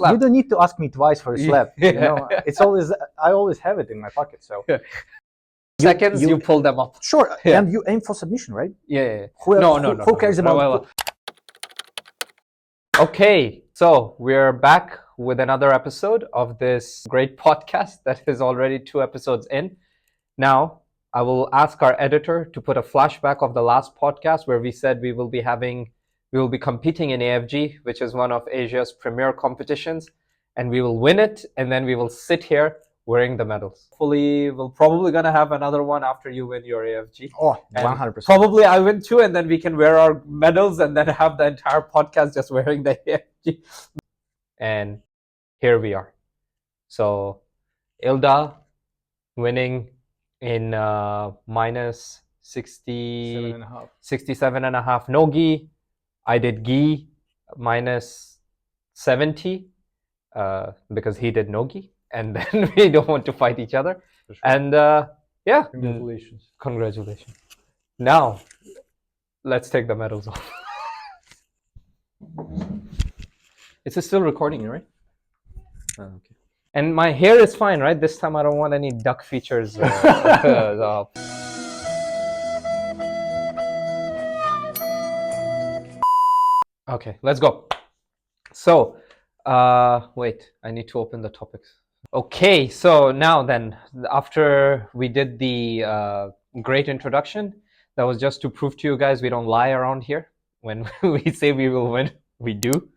Slap. You don't need to ask me twice for a slap. Yeah. You know, it's always I always have it in my pocket. So Seconds, you pull them up. Sure, Yeah. and you aim for submission, right? Yeah. Who, who cares about? Okay, so we're back with another episode of this great podcast that is already 2 episodes in. Now, I will ask our editor to put a flashback of the last podcast where we said we will be competing in AFG, which is one of Asia's premier competitions, and we will win it, and then we will sit here wearing the medals. Hopefully, we're probably gonna have another one after you win your AFG. Oh, 100%. Probably I win too, and then we can wear our medals and then have the entire podcast just wearing the AFG. And here we are. So, Ilda winning in minus 67.5 no gi. I did gi minus 70 because he did no gi, and then we don't want to fight each other. Sure. And yeah, congratulations. Now let's take the medals off. It's still recording, right? Oh, okay. And my hair is fine, right? This time I don't want any duck features. Okay, let's go. So, wait, I need to open the topics. Okay, so now then, after we did the great introduction, that was just to prove to you guys we don't lie around here. When we say we will win, we do.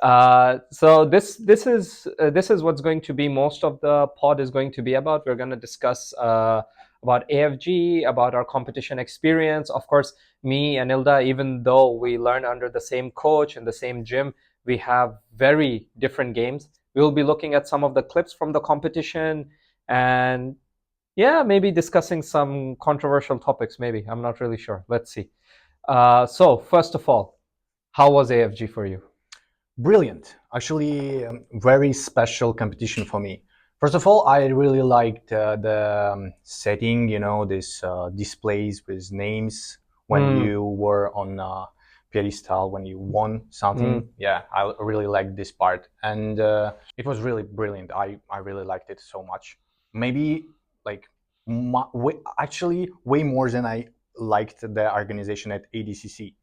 So this is what's going to be most of the pod is going to be about. We're going to discuss about AFG, about our competition experience. Of course, me and Ilda, even though we learn under the same coach in the same gym, we have very different games. We will be looking at some of the clips from the competition and yeah, maybe discussing some controversial topics, maybe. I'm not really sure. Let's see. So first of all, how was AFG for you? Brilliant. Actually, very special competition for me. First of all, I really liked the setting, you know, this displays with names when you were on pedestal, when you won something. Yeah, I really liked this part. And it was really brilliant. I really liked it so much. Maybe like actually way more than I liked the organization at ADCC.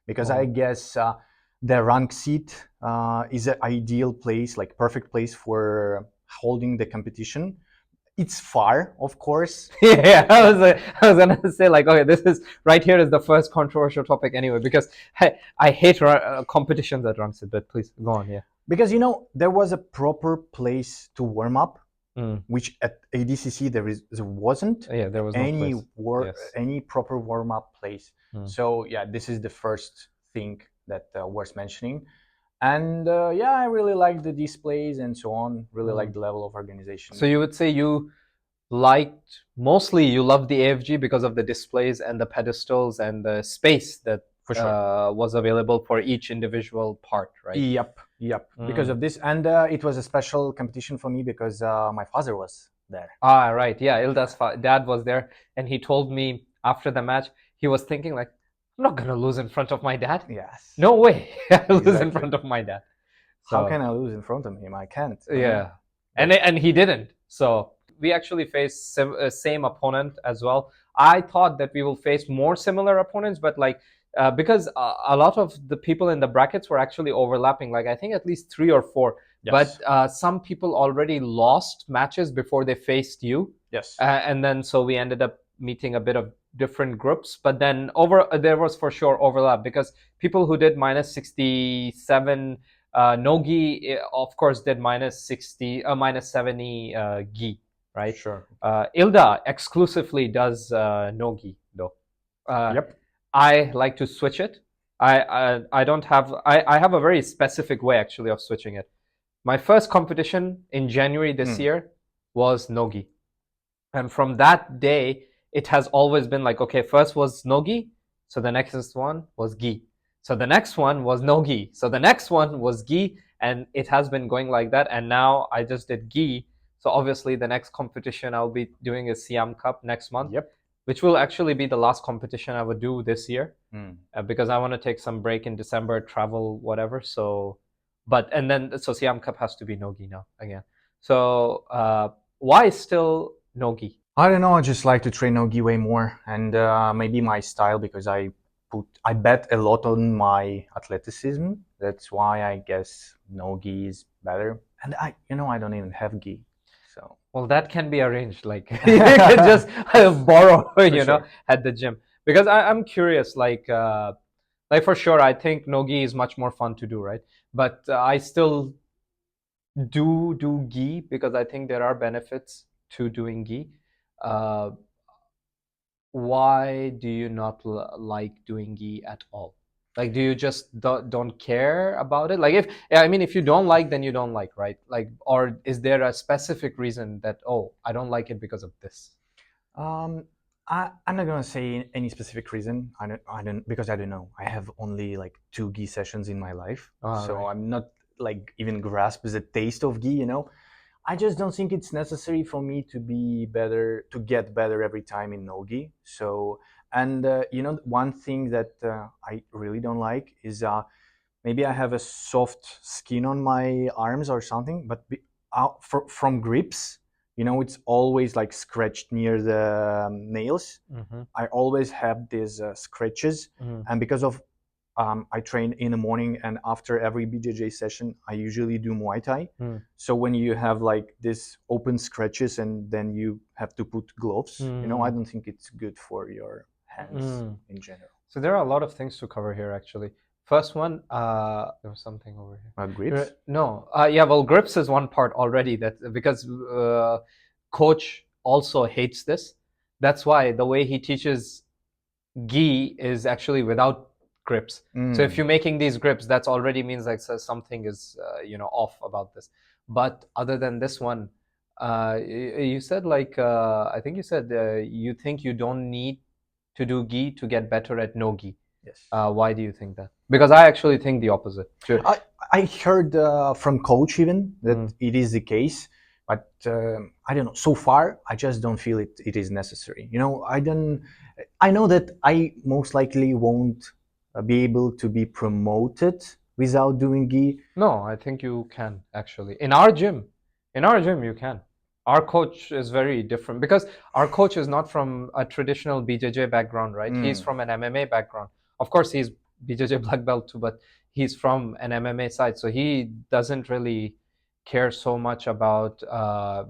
Because I guess the rank seat is an ideal place, like perfect place for holding the competition. It's far, of course. Yeah, I was gonna say like, okay, this is right here is the first controversial topic anyway, because I hate competitions at rank seat, but please go on. Yeah, because you know there was a proper place to warm up, which at ADCC there wasn't. Yeah, there was any proper warm up place. So yeah, this is the first thing that worth mentioning. And yeah, I really like the displays and so on. Really like the level of organization. So you would say you mostly you love the AFG because of the displays and the pedestals and the space that for sure was available for each individual part, right? Yep. Because of this, and it was a special competition for me because my father was there. Ah, right. Yeah, Ilda's dad was there, and he told me after the match he was thinking like, I'm not gonna lose in front of my dad. Yes. No way. I'll lose in front of my dad. So, how can I lose in front of him? I can't. Yeah. And he didn't. So we actually faced same opponent as well. I thought that we will face more similar opponents, but like because a lot of the people in the brackets were actually overlapping. Like I think at least 3 or 4. Yes. But some people already lost matches before they faced you. Yes. And then so we ended up meeting a bit of different groups, but then there was for sure overlap because people who did minus 67 no-gi, of course, did minus 70 gi, right? Sure. Ilda exclusively does no-gi though. Yep. I like to switch it. I have a very specific way actually of switching it. My first competition in January this year was no-gi, and from that day it has always been like, okay, first was no-gi, so the next one was gi. So the next one was no-gi. So the next one was gi, and it has been going like that. And now I just did gi. So obviously the next competition I'll be doing is Siam Cup next month. Yep. Which will actually be the last competition I would do this year because I want to take some break in December, travel, whatever. So But and then so Siam Cup has to be no-gi now again. So why still no-gi? I don't know. I just like to train no-gi way more, and maybe my style, because I bet a lot on my athleticism. That's why I guess no-gi is better. And I don't even have gi, so. Well, that can be arranged. Like you can just borrow, sure. at the gym. Because I'm curious, like for sure, I think no-gi is much more fun to do, right? But I still do gi because I think there are benefits to doing gi. Uh, why do you not like doing gi at all? Like, do you just don't care about it? Like, if you don't like, then you don't like, right? Like, or is there a specific reason that, oh, I don't like it because of this? Um, I'm not gonna say any specific reason. I don't because I don't know. I have only like 2 gi sessions in my life, so Right. I'm not like even grasp the taste of gi. I just don't think it's necessary for me to be better, to get better every time in no-gi. So, and one thing that I really don't like is maybe I have a soft skin on my arms or something, but from grips, it's always like scratched near the nails. Mm-hmm. I always have these scratches, Mm-hmm. and because of I train in the morning, and after every BJJ session, I usually do Muay Thai. Mm. So when you have like this open scratches and then you have to put gloves, I don't think it's good for your hands in general. So there are a lot of things to cover here, actually. First one, there was something over here. Grips? No, yeah, well, grips is one part already. That because coach also hates this. That's why the way he teaches gi is actually without grips. So if you're making these grips, that's already means like something is off about this. But other than this one, you said like I think you said you think you don't need to do gi to get better at no gi. Yes. Why do you think that? Because I actually think the opposite. I heard from coach even that it is the case, but I don't know. So far, I just don't feel it is necessary. I know that I most likely won't be able to be promoted without doing gi. No, I think you can actually. In our gym, you can. Our coach is very different because our coach is not from a traditional BJJ background, right? He's from an MMA background. Of course, he's BJJ black belt too, but he's from an MMA side, so he doesn't really care so much about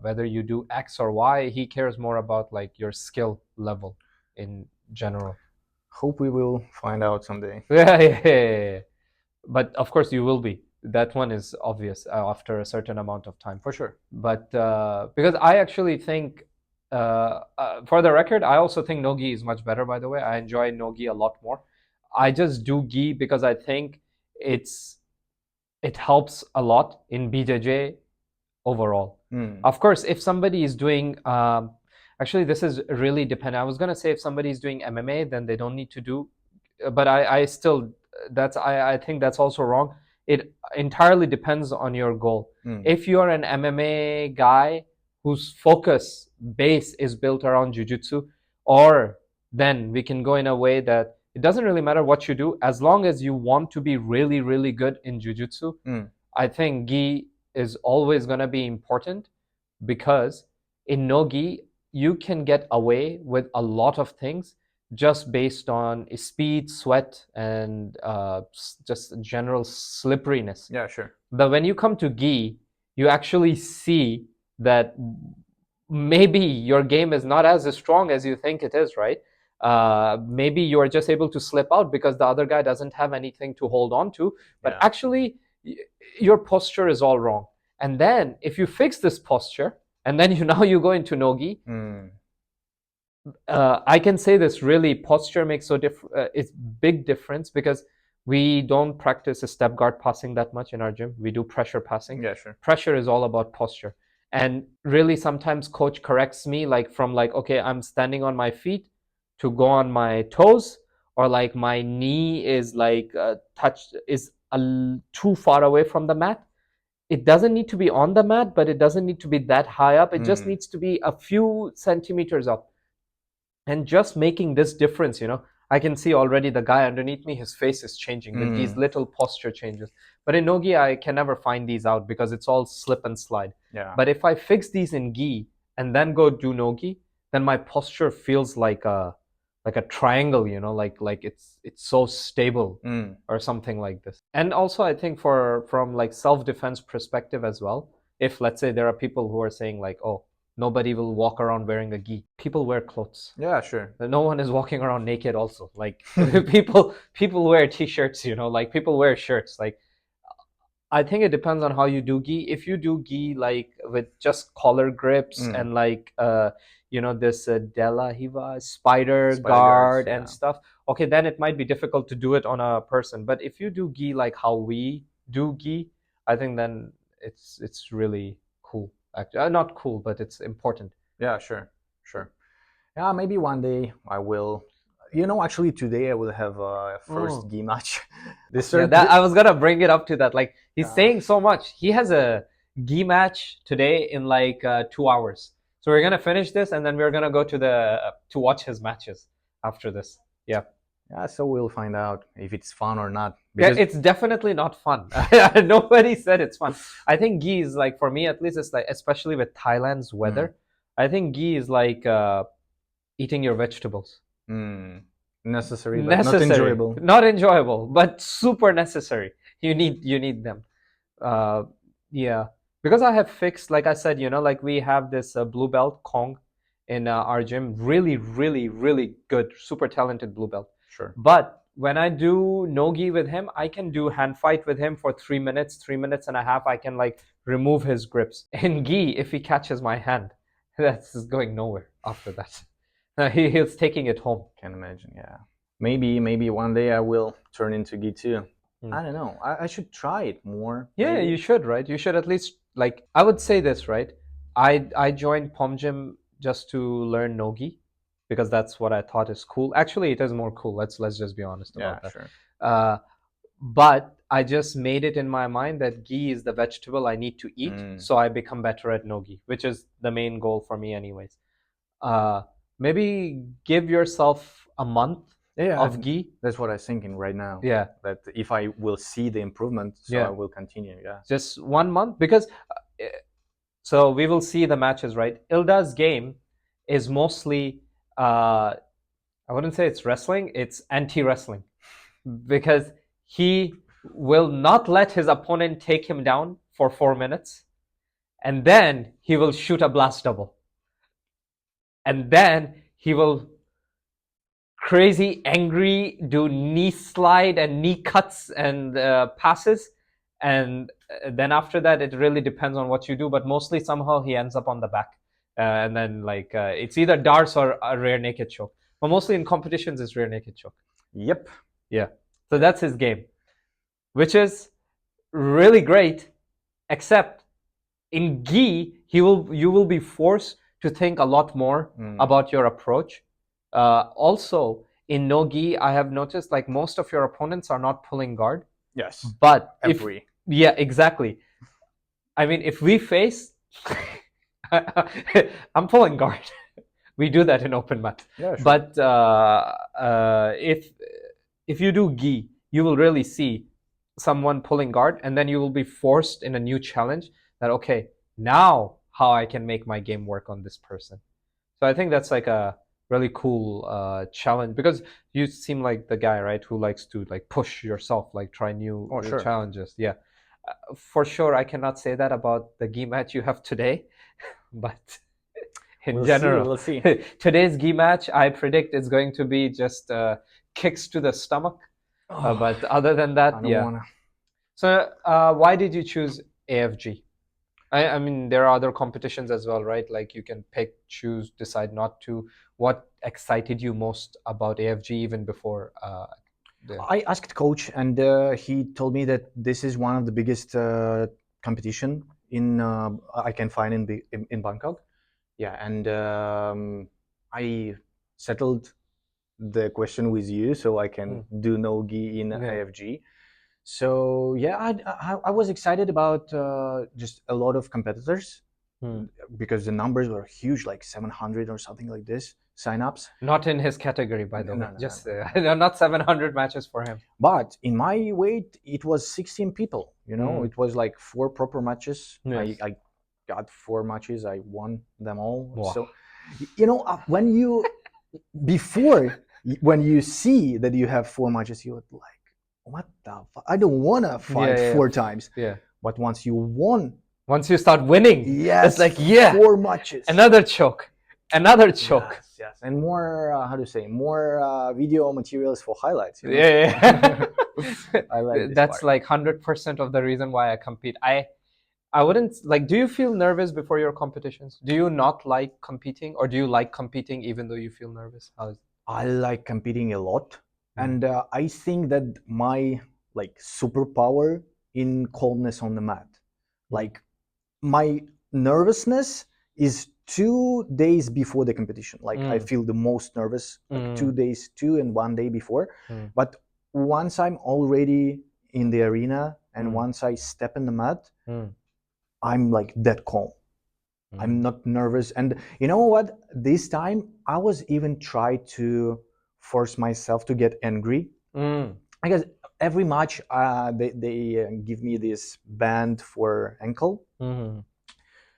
whether you do X or Y. He cares more about like your skill level in general. Hope we will find out someday. Yeah. But of course you will be. That one is obvious after a certain amount of time. For sure. But because I actually think, for the record, I also think no gi is much better, by the way. I enjoy no gi a lot more. I just do gi because I think it helps a lot in BJJ overall. Of course, if somebody is doing, actually this is really dependent. I was going to say if somebody is doing MMA, then they don't need to do, but I still, I think that's also wrong. It entirely depends on your goal. If you're an MMA guy whose focus base is built around jiu-jitsu, or then we can go in a way that it doesn't really matter what you do as long as you want to be really, really good in jiu-jitsu. I think gi is always going to be important because in no gi you can get away with a lot of things just based on speed, sweat, and just general slipperiness. Yeah, sure. But when you come to gi, you actually see that maybe your game is not as strong as you think it is, right? Maybe you're just able to slip out because the other guy doesn't have anything to hold on to, but actually your posture is all wrong. And then if you fix this posture and then now you go into no-gi, I can say this really, posture makes it's big difference because we don't practice a step guard passing that much in our gym. We do pressure passing. Yeah, sure. Pressure is all about posture. And really sometimes coach corrects me like from like, okay, I'm standing on my feet to go on my toes, or like my knee is like too far away from the mat. It doesn't need to be on the mat, but it doesn't need to be that high up. It just needs to be a few centimeters up. And just making this difference, I can see already the guy underneath me, his face is changing with these little posture changes. But in no-gi, I can never find these out because it's all slip and slide. Yeah. But if I fix these in gi and then go do no-gi, then my posture feels like a triangle, you know, like it's so stable or something like this. And also I think from like self-defense perspective as well, if let's say there are people who are saying like, oh, nobody will walk around wearing a gi. People wear clothes. Yeah, sure. No one is walking around naked also. Like people wear t-shirts, you know, like people wear shirts. Like I think it depends on how you do gi. If you do gi like with just collar grips and like you know, this Della Hiva spider guard and stuff, okay, then it might be difficult to do it on a person. But if you do gi like how we do gi, I think then it's really cool. Actually, not cool, but it's important. Yeah, sure. Yeah, maybe one day I will. You know, actually today I will have a first gi match. I was gonna bring it up to that. Like he's saying so much. He has a gi match today in like 2 hours. So we're gonna finish this and then we're gonna go to watch his matches after this. Yeah. Yeah, so we'll find out if it's fun or not. Yeah, it's definitely not fun. Nobody said it's fun. I think gi is like, for me at least, it's like, especially with Thailand's weather, I think gi is like eating your vegetables. Necessary, but not enjoyable. Not enjoyable, but super necessary. You need them. Yeah, because I have fixed, like I said, you know, like we have this blue belt Kong in our gym. Really, really, really good, super talented blue belt. Sure. But when I do no-gi with him, I can do hand fight with him for 3 minutes, 3 minutes and a half. I can like remove his grips. In gi, if he catches my hand, that's going nowhere after that. He's taking it home. Can imagine, yeah. Maybe one day I will turn into gi too. I don't know. I should try it more. Yeah, maybe. You should, right? You should at least, like, I would say this, right? I joined Pom Gym just to learn no-gi because that's what I thought is cool. Actually, it is more cool. Let's just be honest about that. Sure. But I just made it in my mind that gi is the vegetable I need to eat, so I become better at no-gi, which is the main goal for me anyways. Maybe give yourself a month of gi. That's what I'm thinking right now. Yeah. That if I will see the improvement, so I will continue. Yeah. Just 1 month, because so we will see the matches, right? Ilda's game is mostly I wouldn't say it's wrestling, it's anti-wrestling, because he will not let his opponent take him down for 4 minutes, and then he will shoot a blast double, and then he will crazy angry do knee slide and knee cuts and passes, and then after that it really depends on what you do, but mostly somehow he ends up on the back, and then like it's either darts or a rear naked choke, but mostly in competitions it's rear naked choke. Yep. Yeah, so that's his game, which is really great, except in gi you will be forced to think a lot more about your approach. Also, in no-gi, I have noticed like most of your opponents are not pulling guard. Yes. But yeah, exactly. I mean, if we face, I'm pulling guard. We do that in open mat. Yeah, sure. But if you do gi, you will really see someone pulling guard, and then you will be forced in a new challenge that, okay, now how I can make my game work on this person. So I think that's like a really cool challenge, because you seem like the guy, right, who likes to like push yourself, like try new challenges. Yeah, for sure. I cannot say that about the gi match you have today, but in general, we'll see. Today's gi match, I predict it's going to be just kicks to the stomach. But other than that, I don't wanna. So why did you choose AFG? I mean, there are other competitions as well, right? Like you can pick, choose, decide not to. What excited you most about AFG even before? I asked coach, and he told me that this is one of the biggest competition in I can find in Bangkok. Yeah, and I settled the question with you, so I can do no-gi in AFG. So yeah, I was excited about just a lot of competitors, because the numbers were huge, like 700 or something like this. signups. Not in his category, by the way. No, Just no. not 700 matches for him. But in my weight, it was 16 people. It was like 4 proper matches. Yes. I got 4 matches. I won them all. Wow. So, when you when you see that you have 4 matches, you're like, what the fuck? I don't want to fight 4 times. Yeah. But once you won, once you start winning, yes, it's like 4 matches, another choke. Yes. And more more video materials for highlights. Yeah. I like that's part. like 100% of the reason why I compete. I wouldn't like. Do you feel nervous before your competitions? Do you not like competing, or do you like competing even though you feel nervous? I like competing a lot, and I think that my superpower in calmness on the mat. Like my nervousness is 2 days before the competition. Like I feel the most nervous 2 days, 2 and 1 day before. But once I'm already in the arena and once I step in the mat, I'm like that calm. I'm not nervous. And you know what? This time I was even try to force myself to get angry. Because every match they give me this band for ankle.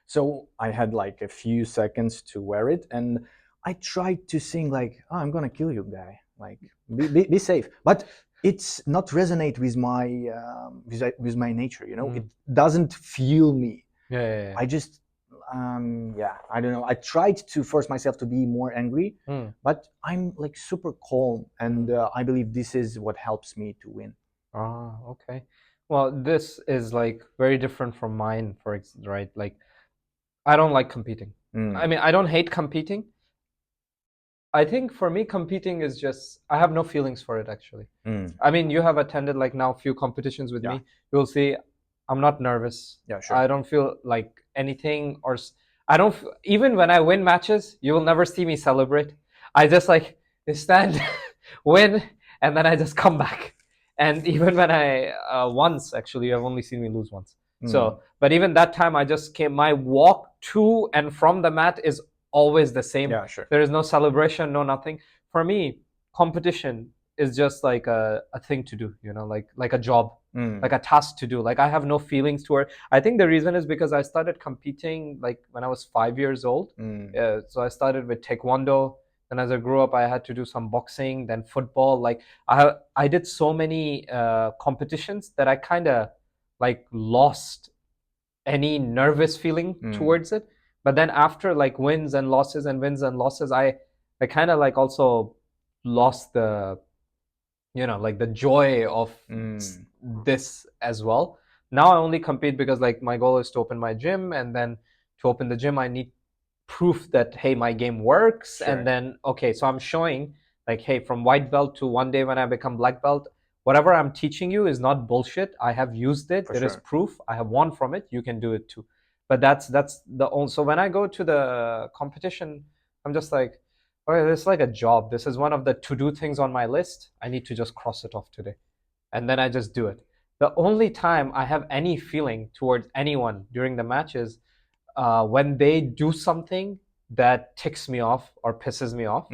So I had like a few seconds to wear it, and I tried to sing like, "Oh, I'm gonna kill you, guy. Like, be safe." But it's not resonate with my nature. It doesn't fuel me. Yeah. I just I don't know. I tried to force myself to be more angry, but I'm like super calm, and I believe this is what helps me to win. Okay. Well, this is like very different from mine, right? Like, I don't like competing. I mean, I don't hate competing. I think for me, competing is just, I have no feelings for it, actually. I mean, you have attended like now few competitions with me. You'll see I'm not nervous. Yeah, sure. I don't feel like anything, or I don't, even when I win matches, you will never see me celebrate. I just like stand, win, and then I just come back. And even when once, actually, you have only seen me lose once. So, but even that time, I just came, my walk to and from the mat is always the same. Yeah, sure. There is no celebration, no nothing. For me, competition is just like a thing to do, like a job, like a task to do. Like I have no feelings toward. I think the reason is because I started competing like when I was 5 years old. So I started with taekwondo. Then as I grew up, I had to do some boxing, then football. Like I did so many competitions that I kind of like lost any nervous feeling towards it. But then after like wins and losses, I kind of like also lost the like the joy of this as well. Now I only compete because like my goal is to open my gym, and then to open the gym I need proof that hey, my game works. Sure. And then okay, so I'm showing like, hey, from white belt to one day when I become black belt, whatever I'm teaching you is not bullshit. I have used it. There is proof. I have won from it. You can do it too. But that's the only. So when I go to the competition, I'm just like, okay, this is like a job. This is one of the to-do things on my list. I need to just cross it off today. And then I just do it. The only time I have any feeling towards anyone during the match is when they do something that ticks me off or pisses me off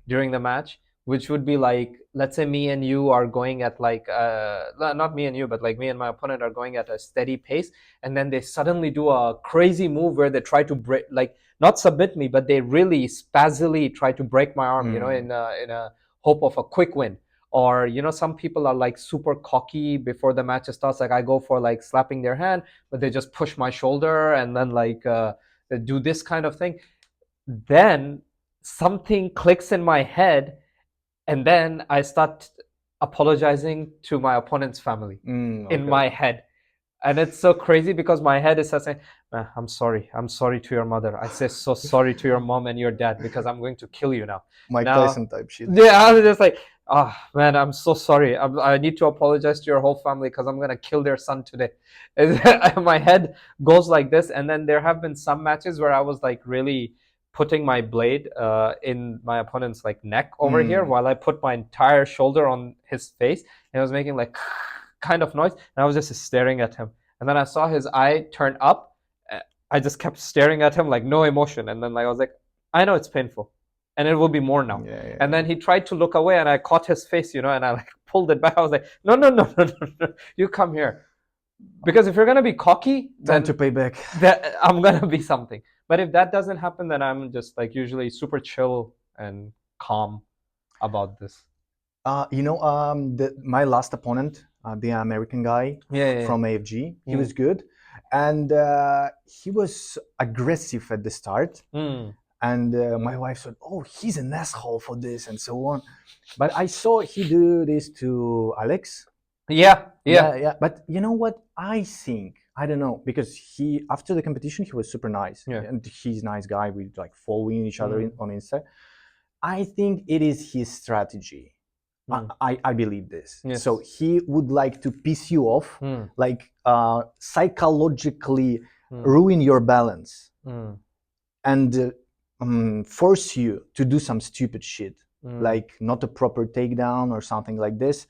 during the match, which would be like, let's say me and you are going at like, not me and you, but like me and my opponent are going at a steady pace, and then they suddenly do a crazy move where they try to break, like not submit me, but they really spazily try to break my arm, in a hope of a quick win. Or some people are like super cocky before the match starts. Like I go for like slapping their hand, but they just push my shoulder and then like they do this kind of thing. Then something clicks in my head, and then I start apologizing to my opponent's family in my head. And it's so crazy because my head is saying, I'm sorry to your mother. I say so sorry to your mom and your dad because I'm going to kill you now. Mike Tyson type shit. Yeah, I was just like, oh man, I'm so sorry. I need to apologize to your whole family because I'm gonna kill their son today. My head goes like this. And then there have been some matches where I was like really putting my blade in my opponent's like neck over here while I put my entire shoulder on his face, and I was making like kind of noise, and I was just staring at him. And then I saw his eye turn up. I just kept staring at him like no emotion, and then like I was like, I know it's painful. and it will be more now. Yeah. And then he tried to look away, and I caught his face, and I like pulled it back. I was like, no, you come here, because if you're gonna be cocky, then Time to pay back. that I'm gonna be something. But if that doesn't happen, then I'm just like usually super chill and calm about this. My last opponent, the American guy from AFG, he was good, and he was aggressive at the start. And my wife said, "Oh, he's an asshole for this," and so on. But I saw he do this to Alex. Yeah. But you know what? I think, I don't know, because he, after the competition, he was super nice. Yeah. And he's a nice guy. We like following each other on Insta. I think it is his strategy. I believe this. Yes. So he would like to piss you off, like psychologically ruin your balance, and force you to do some stupid shit, like not a proper takedown or something like this.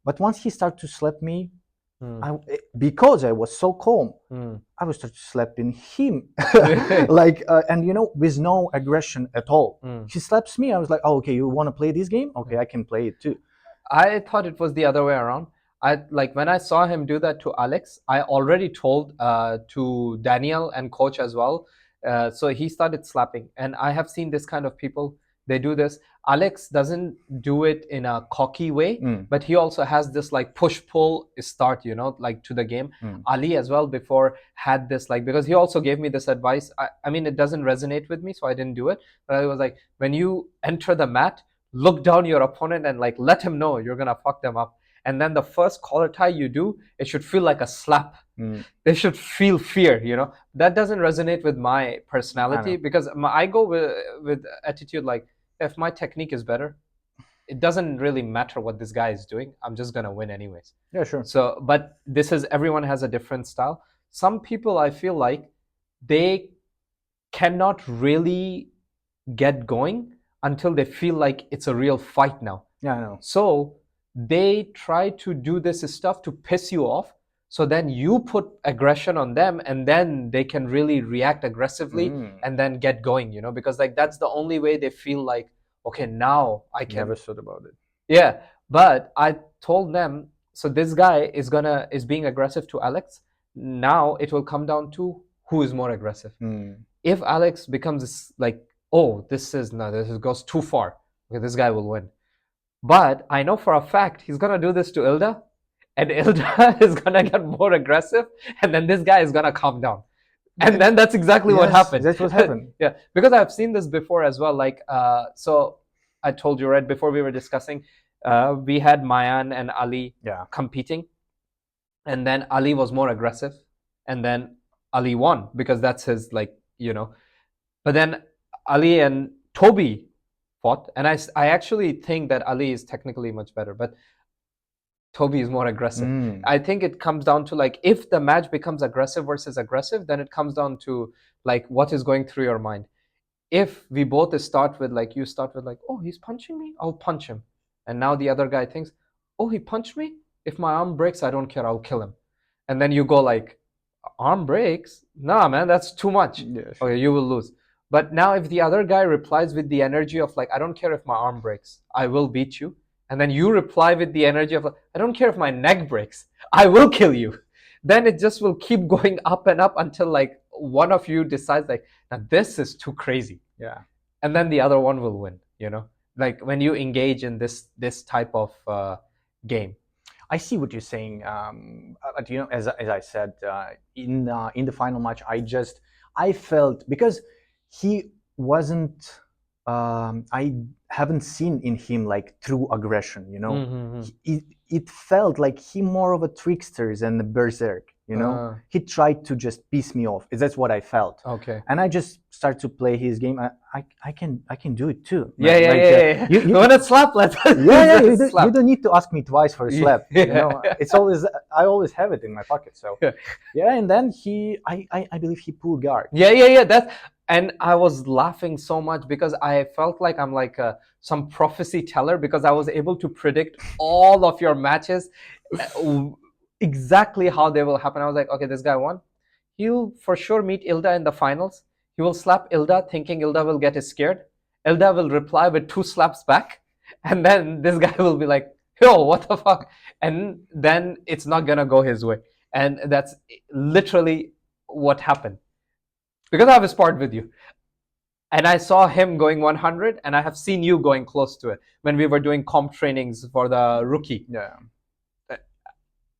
But once he started to slap me, because I was so calm, I was start slapping him, like, and with no aggression at all. He slaps me. I was like, oh, okay, you want to play this game? Okay, I can play it too. I thought it was the other way around. When I saw him do that to Alex, I already told to Daniel and coach as well. So he started slapping, and I have seen this kind of people. They do this. Alex doesn't do it in a cocky way, but he also has this like push-pull start, like to the game. Ali as well before had this, like, because he also gave me this advice. I mean, it doesn't resonate with me, so I didn't do it. But I was like, when you enter the mat, look down your opponent and like let him know you're gonna fuck them up. And then the first collar tie you do, it should feel like a slap. They should feel fear, That doesn't resonate with my personality, because I go with attitude like, if my technique is better, it doesn't really matter what this guy is doing. I'm just gonna win anyways. Yeah, sure. So, but everyone has a different style. Some people, I feel like, they cannot really get going until they feel like it's a real fight now. Yeah, I know. So they try to do this stuff to piss you off. So then you put aggression on them, and then they can really react aggressively and then get going, because like that's the only way they feel like, okay, now I can. Never thought about it. Yeah, but I told them, so this guy is being aggressive to Alex. Now it will come down to who is more aggressive. If Alex becomes like, oh, this goes too far, okay, this guy will win. But I know for a fact he's gonna do this to Ilda, and Ilda is gonna get more aggressive, and then this guy is gonna calm down. And then that's exactly what happened. That's what happened. Yeah, because I've seen this before as well. Like, so I told you right before we were discussing, we had Mayan and Ali competing, and then Ali was more aggressive, and then Ali won because that's his, like, But then Ali and Toby fought, and I actually think that Ali is technically much better, but Toby is more aggressive. I think it comes down to, like, if the match becomes aggressive versus aggressive, then it comes down to like what is going through your mind. If we both start with like, you start with like, oh, he's punching me, I'll punch him, and now the other guy thinks, oh, he punched me, if my arm breaks, I don't care, I'll kill him. And then you go like, arm breaks? Nah, man, that's too much. Yeah, sure. Okay, you will lose. But now if the other guy replies with the energy of like, I don't care if my arm breaks, I will beat you. And then you reply with the energy of like, I don't care if my neck breaks, I will kill you. Then it just will keep going up and up until like one of you decides like, now this is too crazy. Yeah. And then the other one will win, Like when you engage in this type of game. I see what you're saying. But as I said, in the final match, I felt, because he wasn't, I haven't seen in him like true aggression, It felt like he more of a trickster than a berserk, He tried to just piss me off. That's what I felt. Okay. And I just start to play his game. I can do it too. Yeah. You want to slap? Let's you don't need to ask me twice for a slap. It's always, I always have it in my pocket. So and then I believe he pulled guard. Yeah. And I was laughing so much because I felt like I'm like some prophecy teller, because I was able to predict all of your matches, exactly how they will happen. I was like, okay, this guy won. He'll for sure meet Ilda in the finals. He will slap Ilda thinking Ilda will get scared. Ilda will reply with 2 slaps back, and then this guy will be like, yo, what the fuck? And then it's not gonna go his way. And that's literally what happened. Because I have sparred with you. And I saw him going 100, and I have seen you going close to it when we were doing comp trainings for the rookie. Yeah.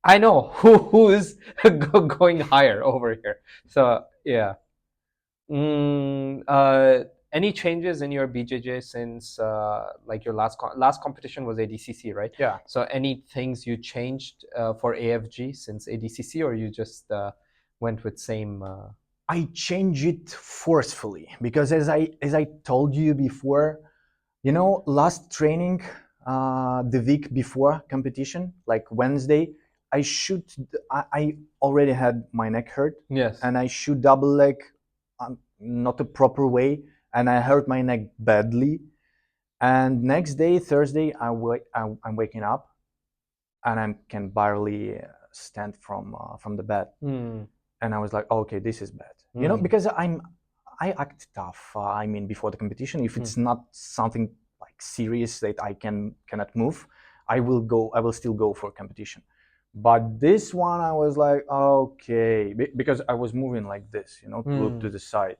I know who is going higher over here. So yeah. Any changes in your BJJ since like your last competition was ADCC, right? Yeah. So any things you changed for AFG since ADCC, or you just went with same? I change it forcefully because as I told you before, you know, last training, the week before competition, like Wednesday, I already had my neck hurt. Yes. And I shoot double leg, not a proper way, and I hurt my neck badly. And next day, Thursday, I'm waking up, and I can barely stand from the bed. And I was like, oh, okay, this is bad. You know, because I act tough. I mean, before the competition, if it's not something like serious that I cannot move, I will still go for competition. But this one, I was like, okay, because I was moving like this, you know, to look to the side.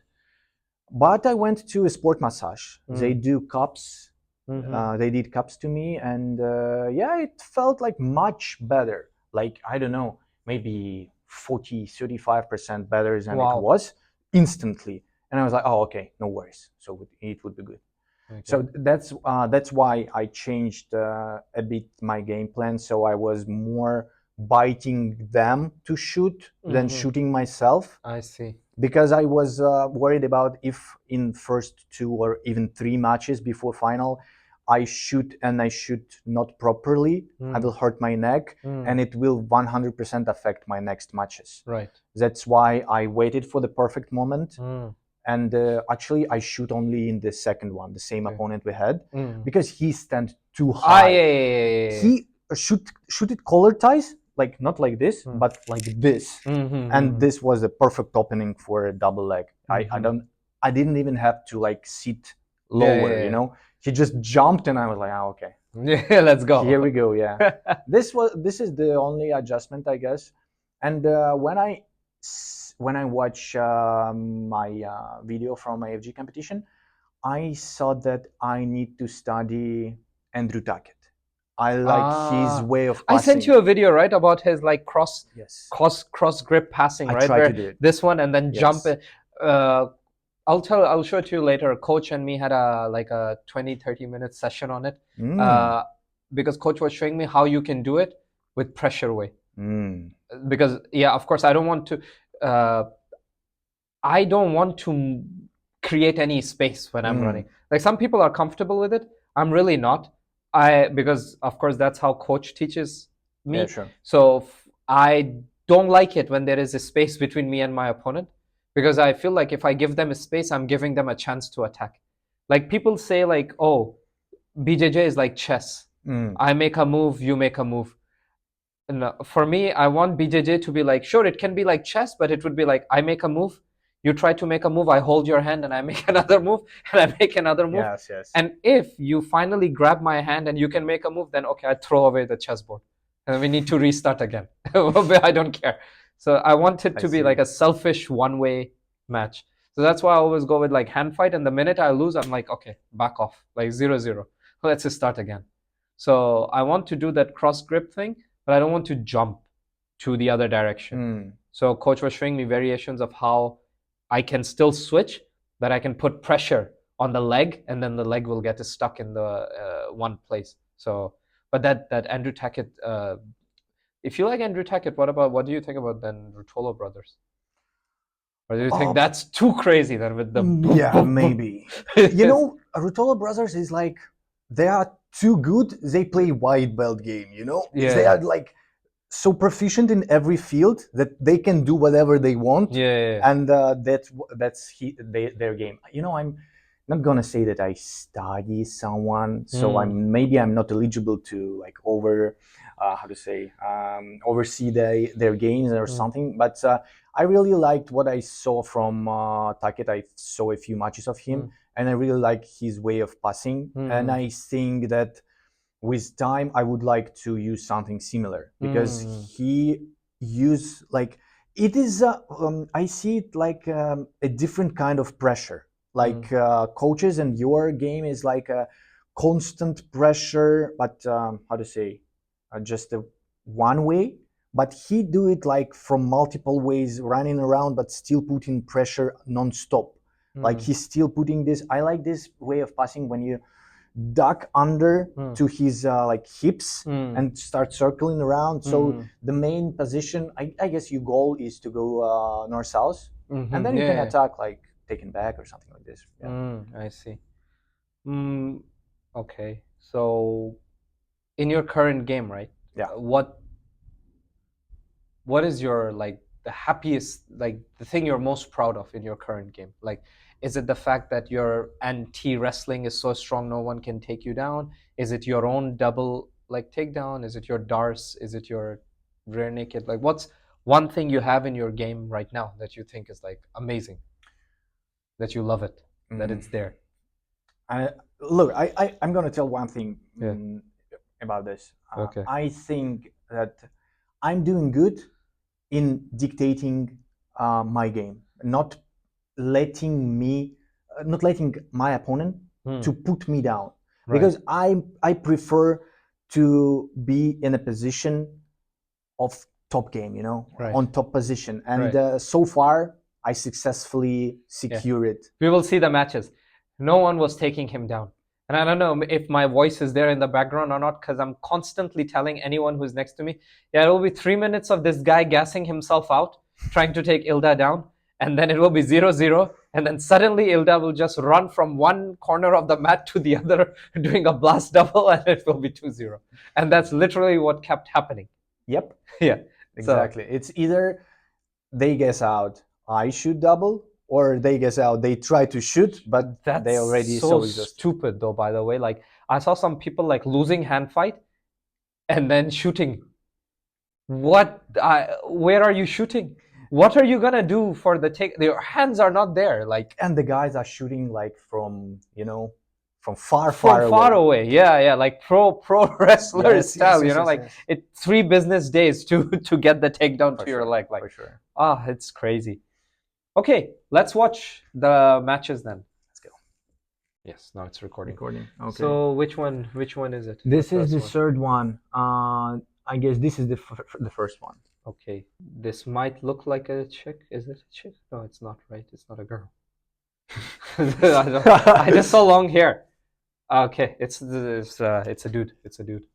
But I went to a sport massage. They do cups. They did cups to me, and yeah, it felt like much better. Like, I don't know, maybe 35% better than it was instantly. And I was like, oh, okay, no worries. So it would be good. Okay. So that's why I changed a bit my game plan. So I was more biting them to shoot than shooting myself. I see. Because I was worried about if in first 2 or even 3 matches before final, I shoot not properly, I will hurt my neck, and it will 100% affect my next matches. Right. That's why I waited for the perfect moment. And actually, I shoot only in the second one, the same opponent we had, because he stand too high. He shoot it collar ties, like not like this, but like this. And this was the perfect opening for a double leg. I didn't even have to like sit lower, you know. He just jumped, and I was like, oh, okay. Yeah, let's go. Here we go. Yeah. This is the only adjustment, I guess. And when I watch my video from my AFG competition, I saw that I need to study Andrew Tackett. I like his way of passing. I sent you a video, right, about his like cross grip passing, right? I tried to do it. This one, and then jump. I'll show it to you later. Coach and me had a 20-30 minute session on it, because coach was showing me how you can do it with pressure way. Because yeah, of course, I don't want to create any space when I'm running. Like, some people are comfortable with it. I'm really not. Because of course that's how coach teaches me. Yeah, sure. So I don't like it when there is a space between me and my opponent, because I feel like if I give them a space, I'm giving them a chance to attack. Like, people say like, oh, BJJ is like chess. I make a move, you make a move. And for me, I want BJJ to be like, sure, it can be like chess, but it would be like, I make a move, you try to make a move, I hold your hand, and I make another move, and I make another move. Yes. And if you finally grab my hand and you can make a move, then okay, I throw away the chessboard, and we need to restart again. I don't care. So I want it to be like a selfish one-way match. So that's why I always go with like hand fight. And the minute I lose, I'm like, okay, back off, like 0-0. Let's just start again. So I want to do that cross grip thing, but I don't want to jump to the other direction. So coach was showing me variations of how I can still switch, but I can put pressure on the leg, and then the leg will get stuck in the one place. So, but that Andrew Tackett, if you like Andrew Tackett, what do you think about then Ruotolo Brothers? Or do you think that's too crazy then with the... Yeah, maybe. You know, Ruotolo Brothers is like, they are too good, they play white belt game, you know? Yeah. They are like so proficient in every field that they can do whatever they want. And that's their game. You know, I'm not gonna say that I study someone, so I'm not eligible to like how to say, oversee their games or Mm. something. But I really liked what I saw from Taket. I saw a few matches of him, and I really like his way of passing. And I think that with time, I would like to use something similar because he use like it is. I see it like a different kind of pressure. Like coaches and your game is like a constant pressure, but how to say, just a one way. But he do it like from multiple ways, running around, but still putting pressure non-stop. Like he's still putting this. I like this way of passing when you duck under to his like hips and start circling around. So the main position, I guess your goal is to go north-south, and then you can attack like taken back or something like this. Yeah. I see. Okay. So in your current game, right? Yeah. What is your like the happiest, like the thing you're most proud of in your current game? Like, is it the fact that your anti-wrestling is so strong no one can take you down? Is it your own double like takedown? Is it your darce? Is it your rear naked? Like, what's one thing you have in your game right now that you think is like amazing, that you love it, that it's there? Look, I'm gonna tell one thing about this. Okay. I think that I'm doing good in dictating my game, not letting my opponent to put me down, because I prefer to be in a position of top game, on top position, and so far I successfully secure it. We will see the matches. No one was taking him down. And I don't know if my voice is there in the background or not, because I'm constantly telling anyone who's next to me, yeah, it will be 3 minutes of this guy gassing himself out, trying to take Ilda down, and then it will be 0-0, and then suddenly Ilda will just run from one corner of the mat to the other, doing a blast double, and it will be 2-0. And that's literally what kept happening. Yep. Yeah. Exactly. So, it's either they guess out, I shoot double, or they guess out, they try to shoot, but that's they already so stupid though, by the way. Like, I saw some people like losing hand fight and then shooting. Where are you shooting? What are you gonna do for the take? Your hands are not there. Like, and the guys are shooting like from from far away. Yeah, like pro wrestler style. Like it 3 business days to get the takedown to your leg. Like, for sure. It's crazy. Okay, let's watch the matches then. Let's go. Yes, now it's recording. Okay. So which one is it? This is the third one. I guess this is the first one. Okay, this might look like a chick. Is it a chick? No, it's not, right? It's not a girl. I just saw long hair. Okay, it's a dude. It's a dude.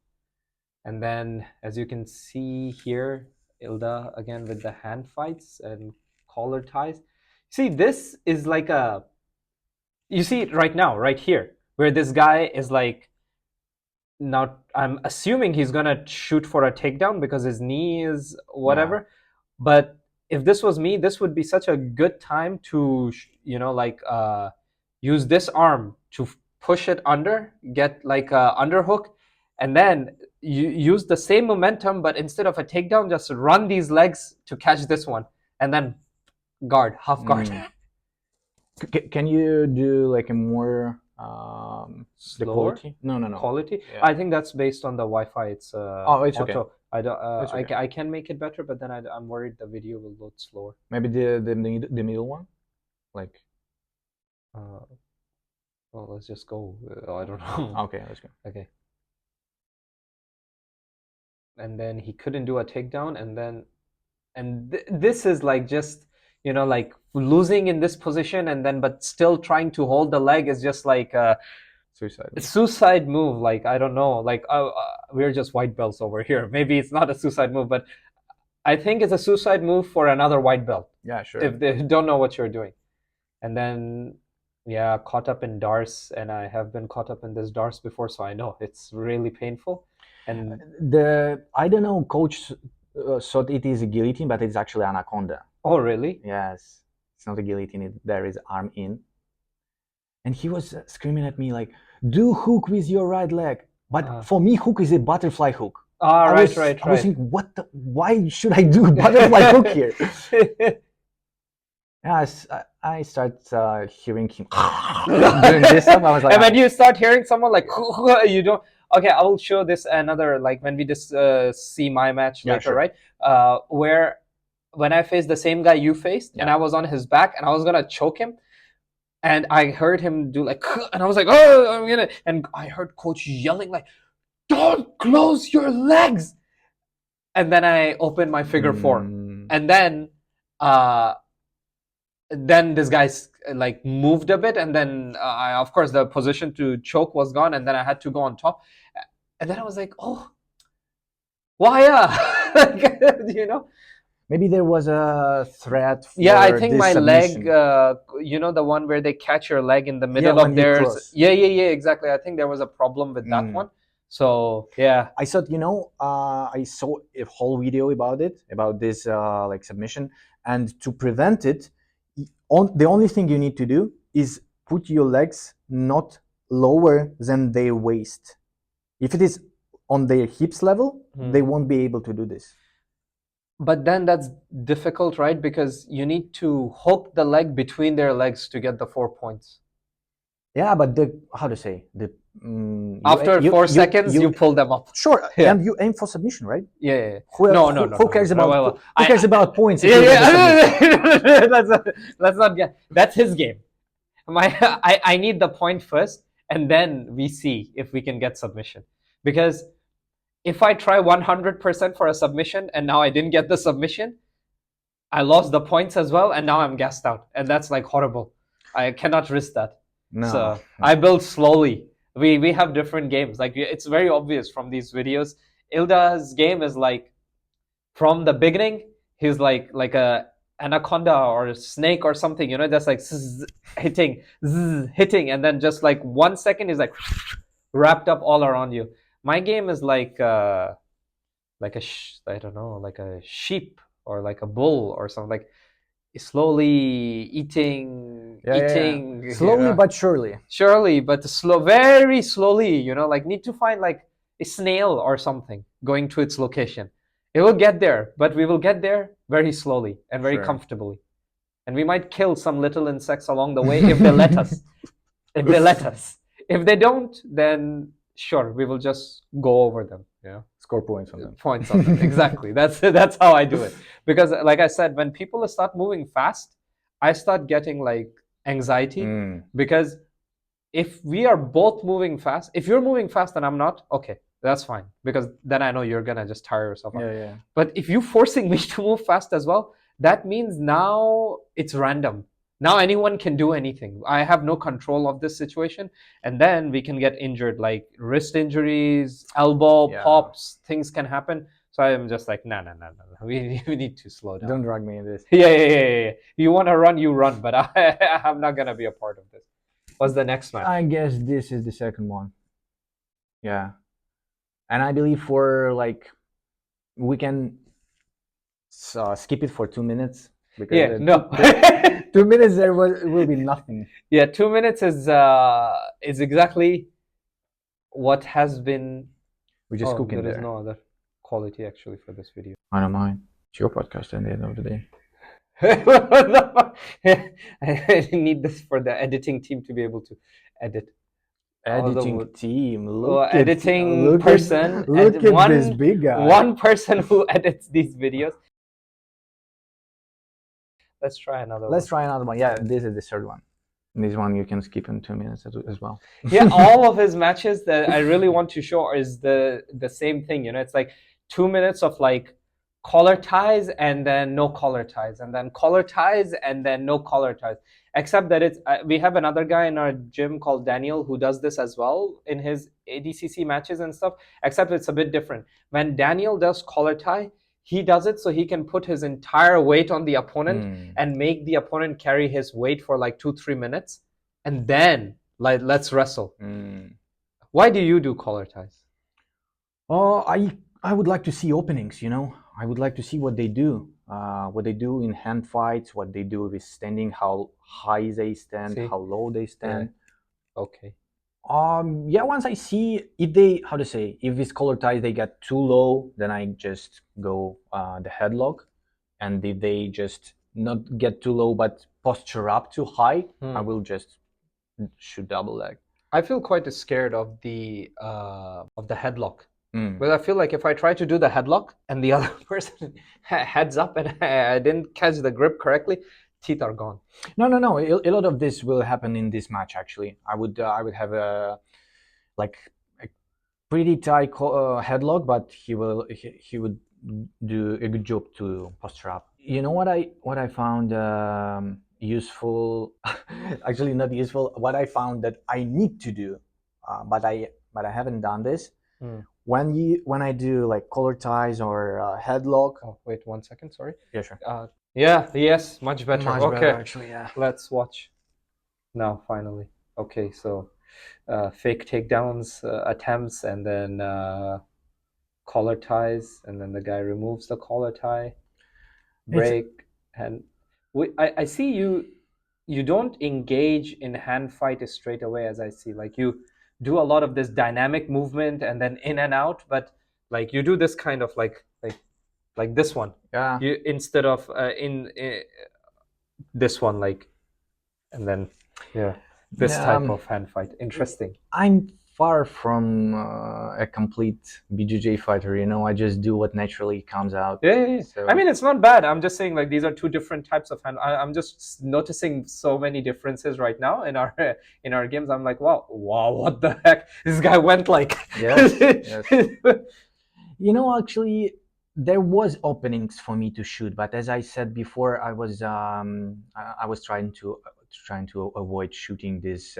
And then, as you can see here, Ilda again with the hand fights and collar ties. See, this is like you see it right now, right here, where this guy is like, now I'm assuming he's gonna shoot for a takedown because his knee is whatever. Yeah. But if this was me, this would be such a good time to, use this arm to push it under, get like a underhook, and then you use the same momentum, but instead of a takedown, just run these legs to catch this one, and then guard, half guard. Can you do like a more the quality? No. Quality? Yeah. I think that's based on the Wi-Fi. It's it's auto. okay. I don't. Okay. I can make it better, but then I'm worried the video will load slower. Maybe the middle one, like. Well, let's just go. I don't know. Okay, let's go. Okay. And then he couldn't do a takedown, and this is like just like losing in this position, and then but still trying to hold the leg is just like a suicide move. Like, I don't know. Like we're just white belts over here. Maybe it's not a suicide move, but I think it's a suicide move for another white belt. Yeah, sure. If they don't know what you're doing, and then. Yeah, caught up in darce, and I have been caught up in this darce before, so I know it's really painful. And I don't know, coach thought it is a guillotine, but it's actually anaconda. Oh, really? Yes, it's not a guillotine. There is arm in, and he was screaming at me like, "Do hook with your right leg." But for me, hook is a butterfly hook. Ah, I was thinking, why should I do butterfly hook here? Yeah, I start hearing him doing this stuff. I was like, and when you start hearing someone like you don't. Okay, I will show this another, like when we just see my match Yeah, later, sure. right? Where when I faced the same guy you faced, and Yeah. I was on his back, and I was gonna choke him, and I heard him do like, and I was like, oh, I'm gonna, and I heard coach yelling like, don't close your legs, and then I opened my figure four, and then this guy's like moved a bit, and then of course the position to choke was gone, and then I had to go on top, and then I was like, oh, why like, you know, maybe there was a threat for yeah, I think this my submission. leg, you know, the one where they catch your leg in the middle when of you theirs, cross. yeah, exactly. I think there was a problem with that one, so yeah. I thought, I saw a whole video about this like submission, and to prevent it, the only thing you need to do is put your legs not lower than their waist. If it is on their hips level, they won't be able to do this. But then that's difficult, right? Because you need to hook the leg between their legs to get the 4 points. Yeah, but how to say, after 4 seconds, you pull them up. Sure, Yeah. and you aim for submission, right? Yeah. Who cares about who cares about points? Yeah. Let's not get. That's his game. I need the point first, and then we see if we can get submission. Because if I try 100% for a submission and now I didn't get the submission, I lost the points as well, and now I'm gassed out, and that's like horrible. I cannot risk that. No. So I build slowly. We have different games. Like it's very obvious from these videos. Ilda's game is like from the beginning, he's like a anaconda or a snake or something, you know, that's like hitting, and then just like 1 second is like wrapped up all around you. My game is like I don't know, like a sheep or like a bull or something, like slowly eating, slowly, but surely, but very slowly, you know, like need to find like a snail or something going to its location. It will get there, but we will get there very slowly and very comfortably, and we might kill some little insects along the way if they let us. If they don't, then sure, we will just go over them, score points on them. Exactly. That's how I do it. Because like I said, when people start moving fast, I start getting like anxiety, because if we are both moving fast, if you're moving fast and I'm not, okay, that's fine, because then I know you're gonna just tire yourself out. Yeah. But if you're forcing me to move fast as well, that means now it's random. Now anyone can do anything. I have no control of this situation, and then we can get injured, like wrist injuries, elbow pops, things can happen. So I'm just like, no. We need to slow down. Don't drag me in this. Yeah. You want to run, you run, but I'm not gonna be a part of this. What's the next match? I guess this is the second one. Yeah, and I believe for like we can skip it for 2 minutes. Because 2 minutes there will be nothing. Yeah, 2 minutes is exactly what has been. We're just cooking there. There is no other quality actually for this video. I don't mind. It's your podcast at the end of the day. I need this for the editing team to be able to edit. Editing team. Editing person. Look at this big guy. One person who edits these videos. Let's try another one. Yeah, this is the third one. This one you can skip in 2 minutes as well. Yeah, all of his matches that I really want to show is the same thing. You know, it's like 2 minutes of like collar ties and then no collar ties, and then collar ties and then no collar ties. Except that it's we have another guy in our gym called Daniel who does this as well in his ADCC matches and stuff. Except it's a bit different. When Daniel does collar tie, he does it so he can put his entire weight on the opponent and make the opponent carry his weight for like 2-3 minutes, and then like let's wrestle. Why do you do collar ties? Oh, I would like to see openings, you know. I would like to see what they do in hand fights, what they do with standing, how high they stand, how low they stand. Okay. Yeah, once I see if they, how to say, if this collar ties they get too low, then I just go the headlock, and if they just not get too low but posture up too high, I will just shoot double leg. I feel quite scared of the headlock. But I feel like if I try to do the headlock and the other person heads up and I didn't catch the grip correctly, teeth are gone. No. A lot of this will happen in this match. Actually, I would have a pretty tight headlock, but he would do a good job to posture up. You know what I found useful? Actually, not useful. What I found that I need to do, but I haven't done this. When I do like collar ties or headlock. Oh, wait 1 second. Sorry. Yeah, sure. Yeah. Yes. Much better. Much okay. better, actually, yeah. Let's watch. Now, finally. Okay. So, fake takedowns attempts, and then collar ties, and then the guy removes the collar tie. Break and I see you don't engage in hand fight straight away, as I see. Like you do a lot of this dynamic movement and then in and out, but like you do this kind of like this one. Yeah. You instead of in this one, like, and then this type of hand fight. Interesting. I'm far from a complete BJJ fighter. You know, I just do what naturally comes out. Yeah. So, I mean, it's not bad. I'm just saying, like, these are two different types of hand. I'm just noticing so many differences right now in our games. I'm like, wow, what the heck? This guy went like. Yes. You know, actually, there was openings for me to shoot, but as I said before, I was trying to avoid shooting this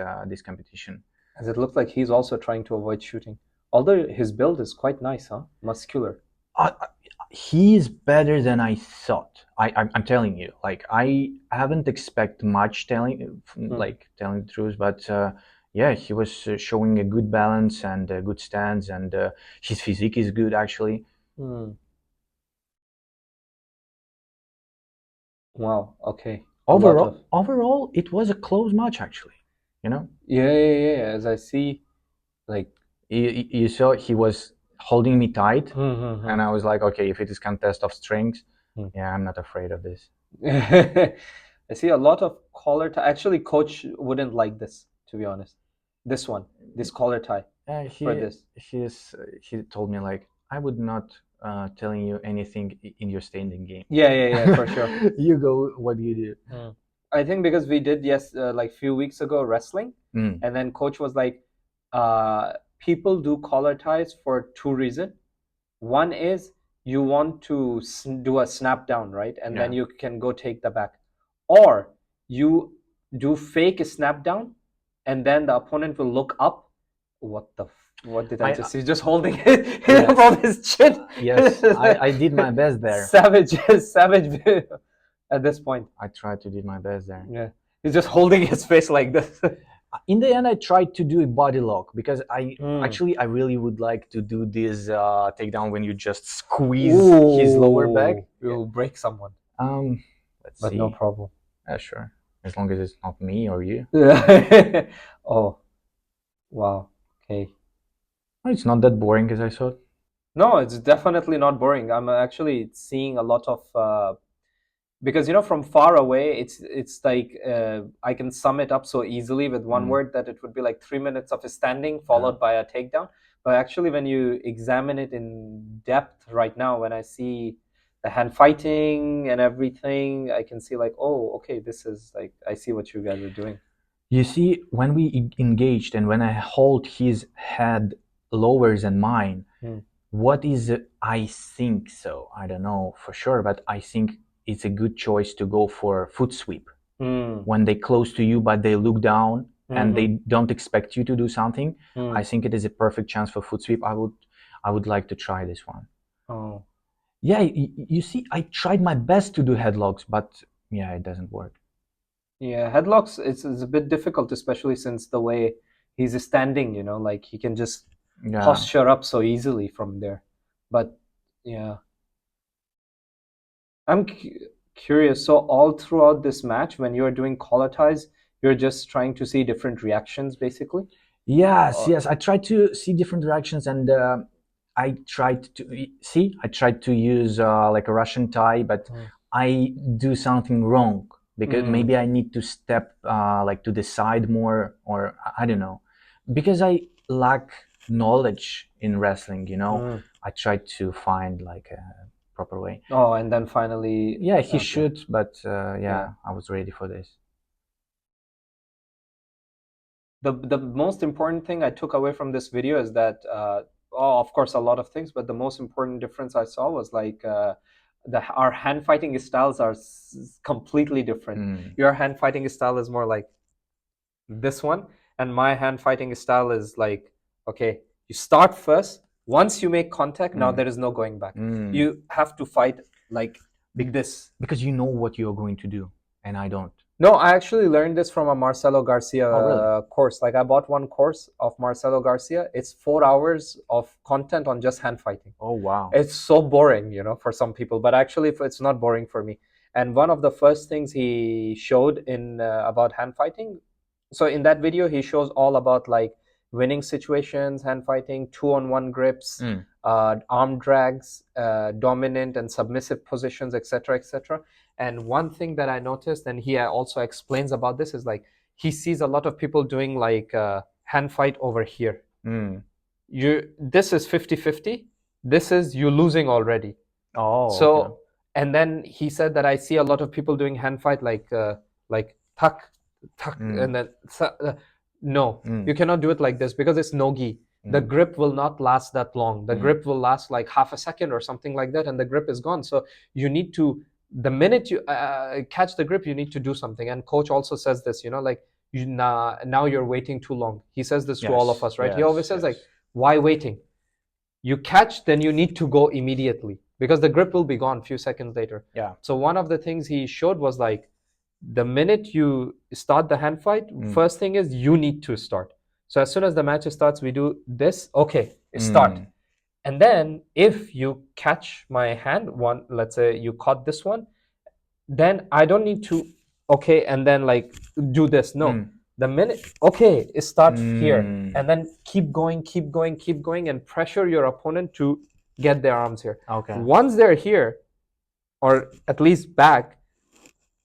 competition. As it looked like he's also trying to avoid shooting. Although his build is quite nice, huh? Muscular. He's better than I thought. I'm telling you. Like, I haven't expect much telling the truth, but yeah, he was showing a good balance and a good stance, and his physique is good, actually. Wow. Okay. Overall, it was a close match, actually. You know. Yeah. As I see, like you saw, he was holding me tight, and I was like, okay, if it is contest of strength, yeah, I'm not afraid of this. I see a lot of collar tie. Actually, coach wouldn't like this, to be honest. This collar tie. For this, he told me, like, I would not telling you anything in your standing game. Yeah, for sure. You go, what do you do? I think because we did like few weeks ago wrestling, and then coach was like, people do collar ties for two reasons. One is you want to do a snap down, right? And then you can go take the back. Or you do fake snap down, and then the opponent will look up. What did I just see? Just holding it above his chin. Yes, I did my best there. Savage at this point. I tried to do my best there. Yeah. He's just holding his face like this. In the end, I tried to do a body lock because I really would like to do this takedown when you just squeeze his lower back. You'll break someone. Let's see. No problem. Yeah, sure. As long as it's not me or you. Oh, wow. Okay. It's not that boring as I thought. No, it's definitely not boring. I'm actually seeing a lot of because from far away, it's like I can sum it up so easily with one word that it would be like 3 minutes of standing followed by a takedown. But actually, when you examine it in depth right now, when I see the hand fighting and everything, I can see like, oh, okay, this is like, I see what you guys are doing. You see, when we engaged and when I hold his head lower than mine, what is it? I think so. I don't know for sure, but I think it's a good choice to go for foot sweep. When they close to you, but they look down and they don't expect you to do something. I think it is a perfect chance for foot sweep. I would like to try this one. Oh. Yeah, you see, I tried my best to do headlocks, but yeah, it doesn't work. Yeah, headlocks, it's a bit difficult, especially since the way he's standing, like he can just posture up so easily from there. But yeah, I'm curious. So all throughout this match, when you're doing collar ties, you're just trying to see different reactions, basically? Yes, yes. I tried to see different directions, and I tried to use like a Russian tie, but I do something wrong because maybe I need to step like to the side more, or I don't know, because I lack knowledge in wrestling. I tried to find like a proper way. Oh, and then finally, Yeah, he okay. should, but Yeah. I was ready for this. The most important thing I took away from this video is that of course a lot of things, but the most important difference I saw was like our hand fighting styles are completely different. Your hand fighting style is more like this one, and my hand fighting style is like, okay, you start first. Once you make contact, now there is no going back. You have to fight like this. Because you know what you're going to do, and I don't. No, I actually learned this from a Marcelo Garcia really? course. Like I bought one course of Marcelo Garcia. It's 4 hours of content on just hand fighting. Oh wow. It's so boring, for some people, but actually it's not boring for me. And one of the first things he showed in about hand fighting, so in that video he shows all about like winning situations, hand fighting, 2-on-1 grips, arm drags, dominant and submissive positions, etc., etc. And one thing that I noticed, and he also explains about this, is like he sees a lot of people doing like hand fight over here. This is 50-50. This is you losing already. Oh. So, okay. And then he said that I see a lot of people doing hand fight like tuck, and then no, you cannot do it like this because it's no gi. The grip will not last that long. The grip will last like half a second or something like that, and the grip is gone. So you need to, the minute you catch the grip, you need to do something. And coach also says this, like now you're waiting too long. He says this to all of us, right? He always says like, why waiting? You catch, then you need to go immediately because the grip will be gone a few seconds later. Yeah. So one of the things he showed was like, the minute you start the hand fight, first thing is you need to start. So as soon as the match starts, we do this. Okay, start. And then if you catch my hand, let's say you caught this one, then I don't need to, okay, and then like do this. No. The minute, okay, start here, and then keep going, and pressure your opponent to get their arms here. Okay. Once they're here, or at least back,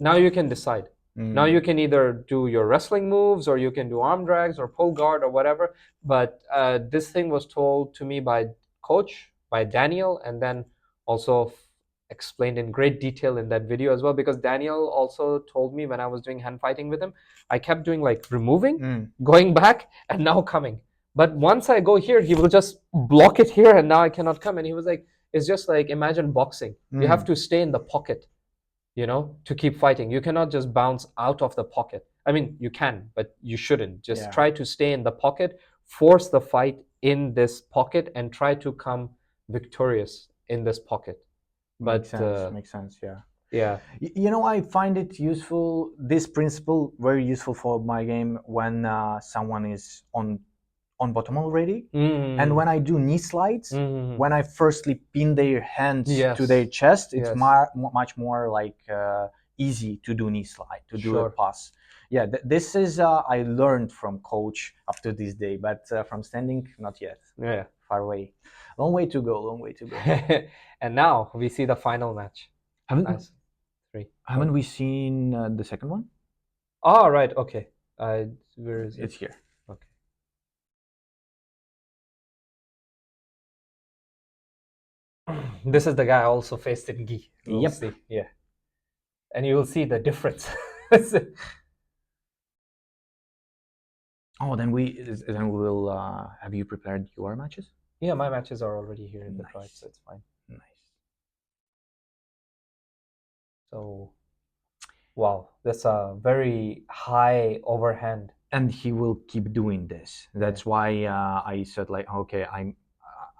now you can decide. Now you can either do your wrestling moves, or you can do arm drags or pull guard or whatever. But this thing was told to me by coach, by Daniel, and then also explained in great detail in that video as well, because Daniel also told me when I was doing hand fighting with him, I kept doing like removing, going back, and now coming. But once I go here, he will just block it here, and now I cannot come. And he was like, it's just like, imagine boxing. You have to stay in the pocket, to keep fighting. You cannot just bounce out of the pocket. I mean, you can, but you shouldn't. Just try to stay in the pocket, force the fight in this pocket, and try to come victorious in this pocket. But makes sense. Yeah. Yeah. I find it useful, this principle very useful for my game when someone is on bottom already, and when I do knee slides, when I firstly pin their hands to their chest, it's much more like easy to do knee slide, to do a pass. Yeah, this is I learned from coach up to this day, but from standing, not yet. Yeah, far away, long way to go. And now we see the final match. Haven't we seen the second one? Oh, right. Okay. Where is it? It's here. Okay. This is the guy I also faced in gi. Yep. See. Yeah. And you will see the difference. Oh, then we will have you prepared your matches? Yeah, my matches are already here in the drive, so it's fine. Nice. So, wow, that's a very high overhand. And he will keep doing this. That's why I said like, okay,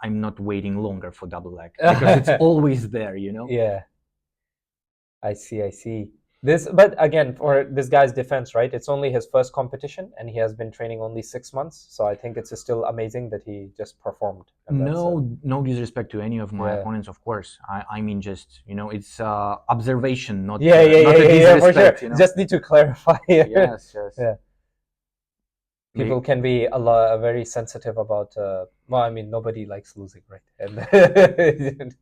I'm not waiting longer for double leg because it's always there, Yeah. I see. But again, for this guy's defense, right? It's only his first competition, and he has been training only 6 months. So I think it's still amazing that he just performed. No disrespect to any of my opponents, of course. I mean, just it's observation, not yeah, for sure. Just need to clarify. Yes. Yeah. People can be very sensitive about. Well, I mean, nobody likes losing, right? And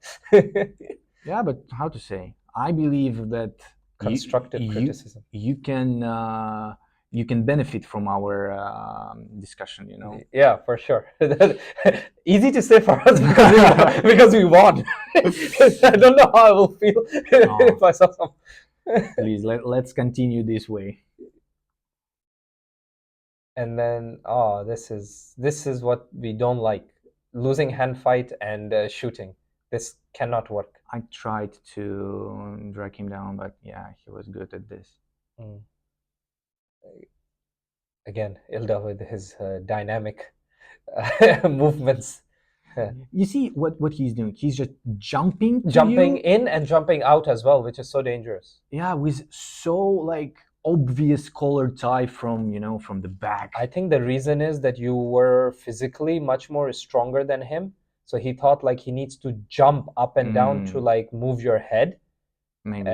Yeah, but how to say? I believe that constructive criticism. you can benefit from our discussion. You know. Yeah, for sure. Easy to say for us because we won. I don't know how I will feel if I saw some. Please let's continue this way. And then, this is what we don't like: losing hand fight and shooting. This cannot work. I tried to drag him down, but yeah, he was good at this. Again, Ilda with his dynamic movements. You see what he's doing? He's just jumping in and jumping out as well, which is so dangerous. Yeah, with so like obvious collar tie from the back. I think the reason is that you were physically much more stronger than him, so he thought like he needs to jump up and down to like move your head. Maybe.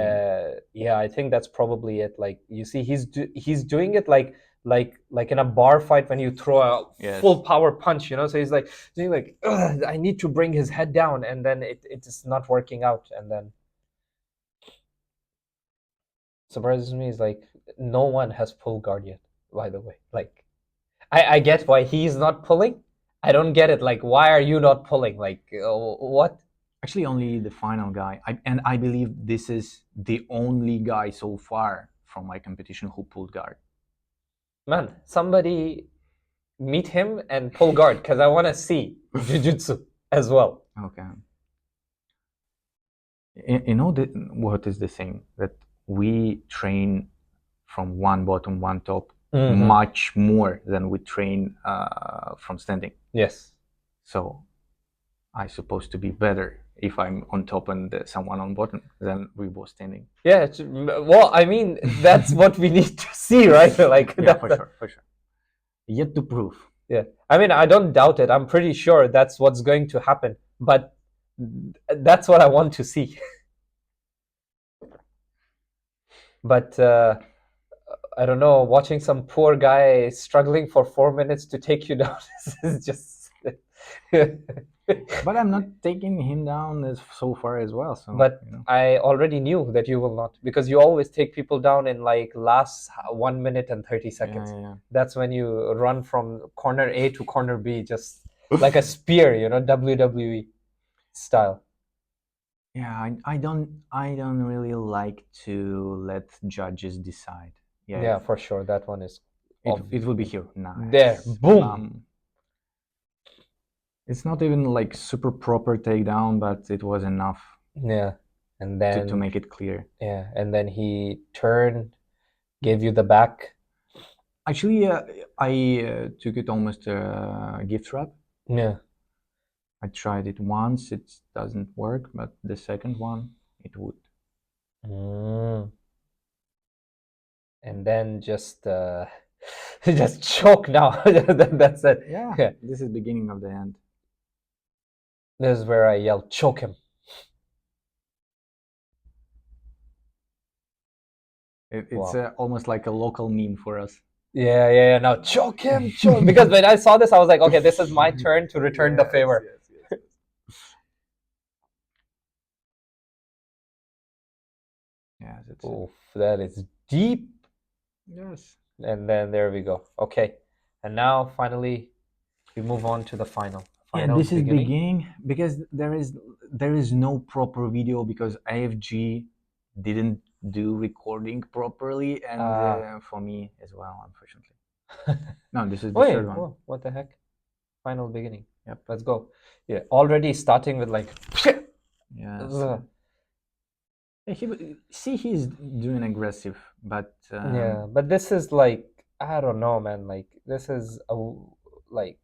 Yeah, I think that's probably it. Like, you see, he's doing it like in a bar fight when you throw a full power punch, so he's like doing like, I need to bring his head down, and then it is not working out. And then surprises me is like no one has pulled guard yet, by the way. Like, I get why he's not pulling. I don't get it. Like, why are you not pulling? Like, what? Actually, only the final guy. I believe this is the only guy so far from my competition who pulled guard. Man, somebody meet him and pull guard, because I want to see Jiu-Jitsu as well. Okay. What is the thing? That we train from one bottom, one top, much more than we train from standing. Yes. So I'm supposed to be better if I'm on top and someone on bottom than we both standing. Yeah, well, I mean, that's what we need to see, right? Like, yeah, for sure. Yet to prove. Yeah, I mean, I don't doubt it. I'm pretty sure that's what's going to happen, but that's what I want to see. But I don't know, watching some poor guy struggling for 4 minutes to take you down is just... But I'm not taking him down so far as well. So, but I already knew that you will not, because you always take people down in like last 1 minute and 30 seconds. Yeah. That's when you run from corner A to corner B, just like a spear, WWE style. Yeah, I don't really like to let judges decide. Yeah, for sure. That one is... It will be here. Nice. There, boom. It's not even like super proper takedown, but it was enough. Yeah, and then to make it clear. Yeah, and then he turned, gave you the back. Actually, I took it almost a gift wrap. Yeah. I tried it once, it doesn't work, but the second one, it would. And then just choke now. That's it. Yeah, this is beginning of the end. This is where I yell, choke him. It's almost like a local meme for us. Yeah. Now choke him, choke. Because when I saw this, I was like, okay, this is my turn to return the favor. Yes. Yeah, that's Oof, that is deep. Yes. And then there we go. Okay. And now finally we move on to the final. Yeah, this is beginning because there is no proper video because AFG didn't do recording properly, and for me as well, unfortunately. No, this is the third one. Oh, what the heck? Final beginning. Yep. Let's go. Yeah, already starting with like... Yeah. He's doing aggressive, but... yeah, but this is like, I don't know, man. Like, this is like...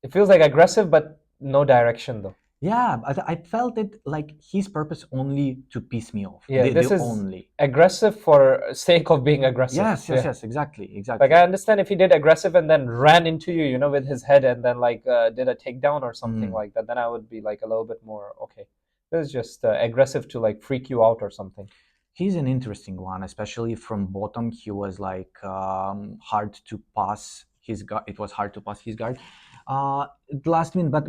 It feels like aggressive, but no direction, though. Yeah, I felt it like his purpose only to piss me off. Yeah, this is only aggressive for sake of being aggressive. Yes, exactly. Like, I understand if he did aggressive and then ran into you, with his head, and then like did a takedown or something like that, then I would be like a little bit more okay. This is just aggressive to like freak you out or something. He's an interesting one, especially from bottom. He was like hard to pass his guard. It was hard to pass his guard. The last minute, but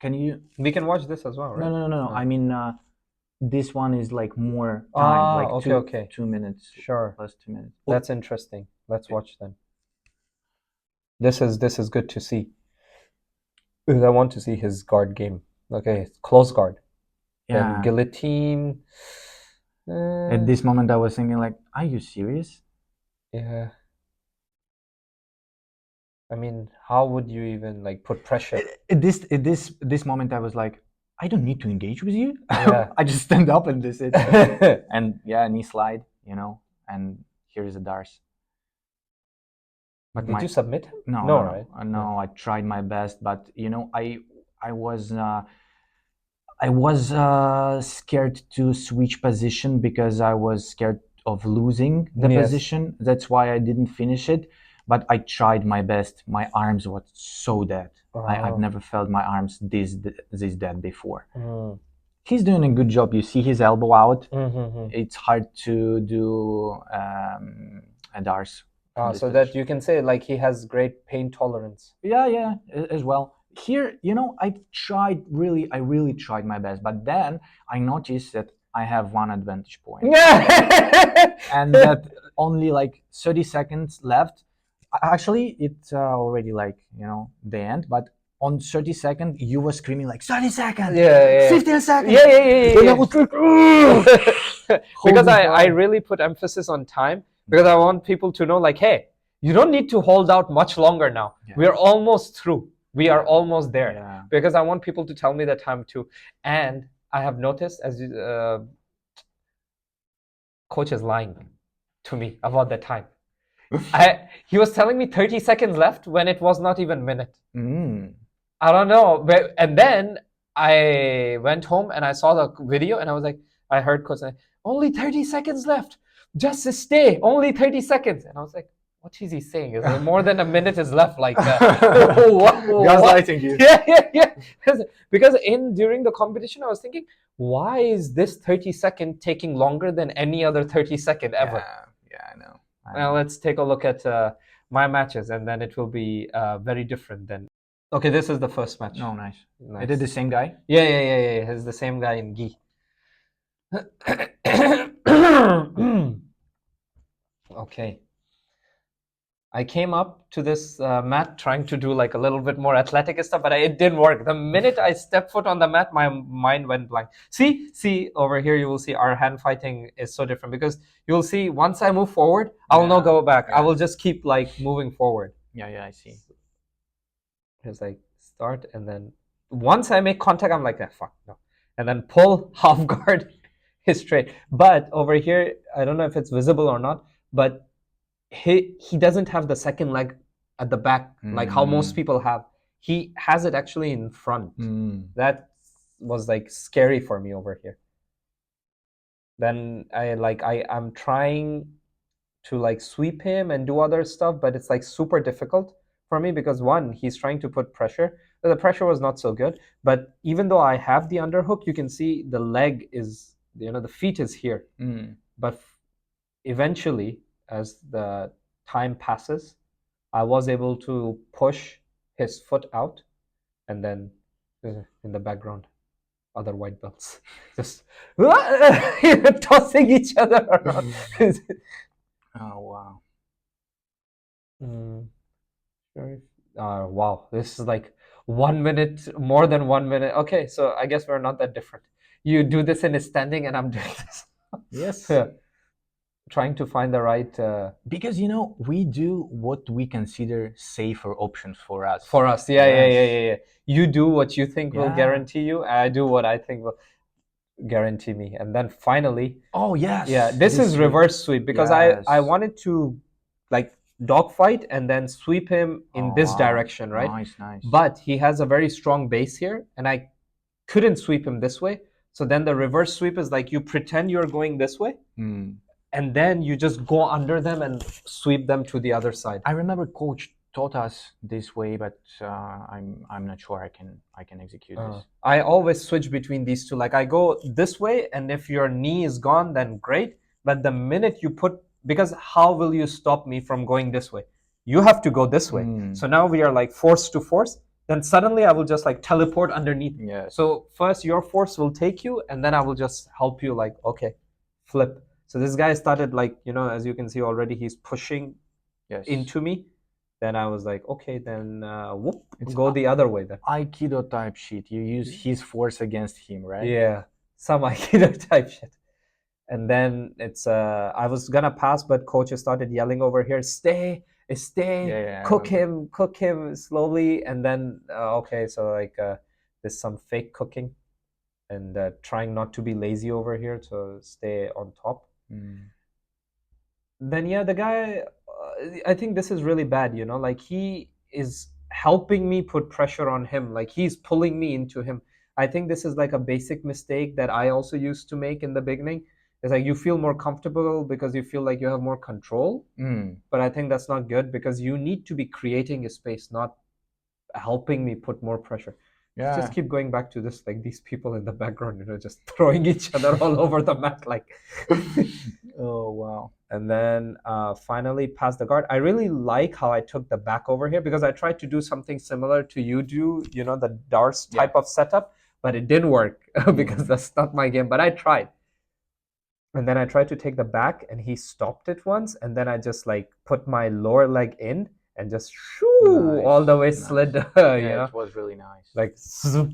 We can watch this as well, right? No. I mean, this one is like more time, like okay. 2 minutes. Sure. Plus 2 minutes. That's interesting. Let's watch then. This is good to see. Because I want to see his guard game. Okay, close guard. Yeah. Then guillotine. At this moment, I was thinking, like, are you serious? Yeah. I mean, how would you even like put pressure? At this moment, I was like, I don't need to engage with you. Yeah. I just stand up and this it. And yeah, knee slide, and here is a Dars. But did you submit him? No, right? No, I tried my best, but I was scared to switch position because I was scared of losing the position. That's why I didn't finish it. But I tried my best. My arms were so dead. I've never felt my arms this dead before. He's doing a good job. You see his elbow out. It's hard to do a Dars. So that you can say like he has great pain tolerance. Yeah, as well. Here, I really tried my best, but then I noticed that I have one advantage point. And that only like 30 seconds left. Actually, it's already like, the end, but on 30 seconds, you were screaming like 30 seconds, 15 seconds. Yeah. Because I really put emphasis on time because I want people to know like, hey, you don't need to hold out much longer now. Yeah. We're almost through. We are almost there. Yeah. Because I want people to tell me the time too. And I have noticed as coach is lying to me about the time. He was telling me 30 seconds left when it was not even a minute. I don't know. And then I went home and I saw the video and I was like, I heard coach say, only 30 seconds left. Just stay. Only 30 seconds. And I was like, what is he saying? Is there more than a minute is left? Like gaslighting you. Yeah. Because during the competition, I was thinking, why is this 30-second taking longer than any other 30-second ever? Yeah, I know. Now let's take a look at my matches, and then it will be very different then. Okay, this is the first match. Oh, nice. Is it the same guy? Yeah. It's the same guy in gi. Okay. I came up to this mat trying to do like a little bit more athletic stuff, but it didn't work. The minute I stepped foot on the mat, my mind went blank. See, over here you will see our hand fighting is so different because you'll see once I move forward, I will not go back. I will just keep like moving forward. Yeah, I see. It's like start and then once I make contact, I'm like, fuck, no. And then pull half guard is straight. But over here, I don't know if it's visible or not, but he doesn't have the second leg at the back like how most people have. He has it actually in front. That was like scary for me over here. Then I'm trying to like sweep him and do other stuff, but it's like super difficult for me because one, he's trying to put pressure. The pressure was not so good, but even though I have the underhook, you can see the leg is, the feet is here. But eventually, as the time passes, I was able to push his foot out, and then in the background, other white belts just tossing each other around. Oh, wow. Wow, this is like 1 minute, more than 1 minute. Okay, so I guess we're not that different. You do this in a standing and I'm doing this. Yes. Yeah. Trying to find the right because we do what we consider safer options for us. Yeah. You do what you think will guarantee you. I do what I think will guarantee me. And then finally, this is reverse sweep because I wanted to like dogfight and then sweep him in this direction, right? Nice. But he has a very strong base here and I couldn't sweep him this way. So then the reverse sweep is like you pretend you're going this way. And then you just go under them and sweep them to the other side. I remember coach taught us this way, but I'm not sure I can execute this. I always switch between these two. Like I go this way, and if your knee is gone, then great. But the minute you because how will you stop me from going this way? you have to go this way. Mm. So now we are like force to force. Then suddenly I will just like teleport underneath. Yes. So first your force will take you, and then I will just help you, like, okay, flip. So this guy started, like, as you can see already, he's pushing Yes. into me. Then I was like, okay, then whoop, It's go the other way then. Aikido type shit. You use his force against him, right? Yeah, some Aikido type shit. And then it's I was gonna pass, but coach started yelling over here, stay, Yeah, I cook remember. him slowly. And then okay, so like there's some fake cooking, and trying not to be lazy over here to stay on top. Mm. Then yeah, the guy, I think this is really bad, like he is helping me put pressure on him, like he's pulling me into him. I think this is like a basic mistake that I also used to make in the beginning. It's like you feel more comfortable because you feel like you have more control. Mm. But I think that's not good, because you need to be creating a space, not helping me put more pressure. Yeah. Just keep going back to this, like these people in the background, just throwing each other all over the mat, like. Oh wow. And then finally pass the guard. I really like how I took the back over here, because I tried to do something similar to you do, the darts type of setup, but it didn't work because that's not my game, but I tried. And then I tried to take the back, and he stopped it once, and then I just like put my lower leg in and just shoo, all the way slid, Yeah, it was really nice. like zoop,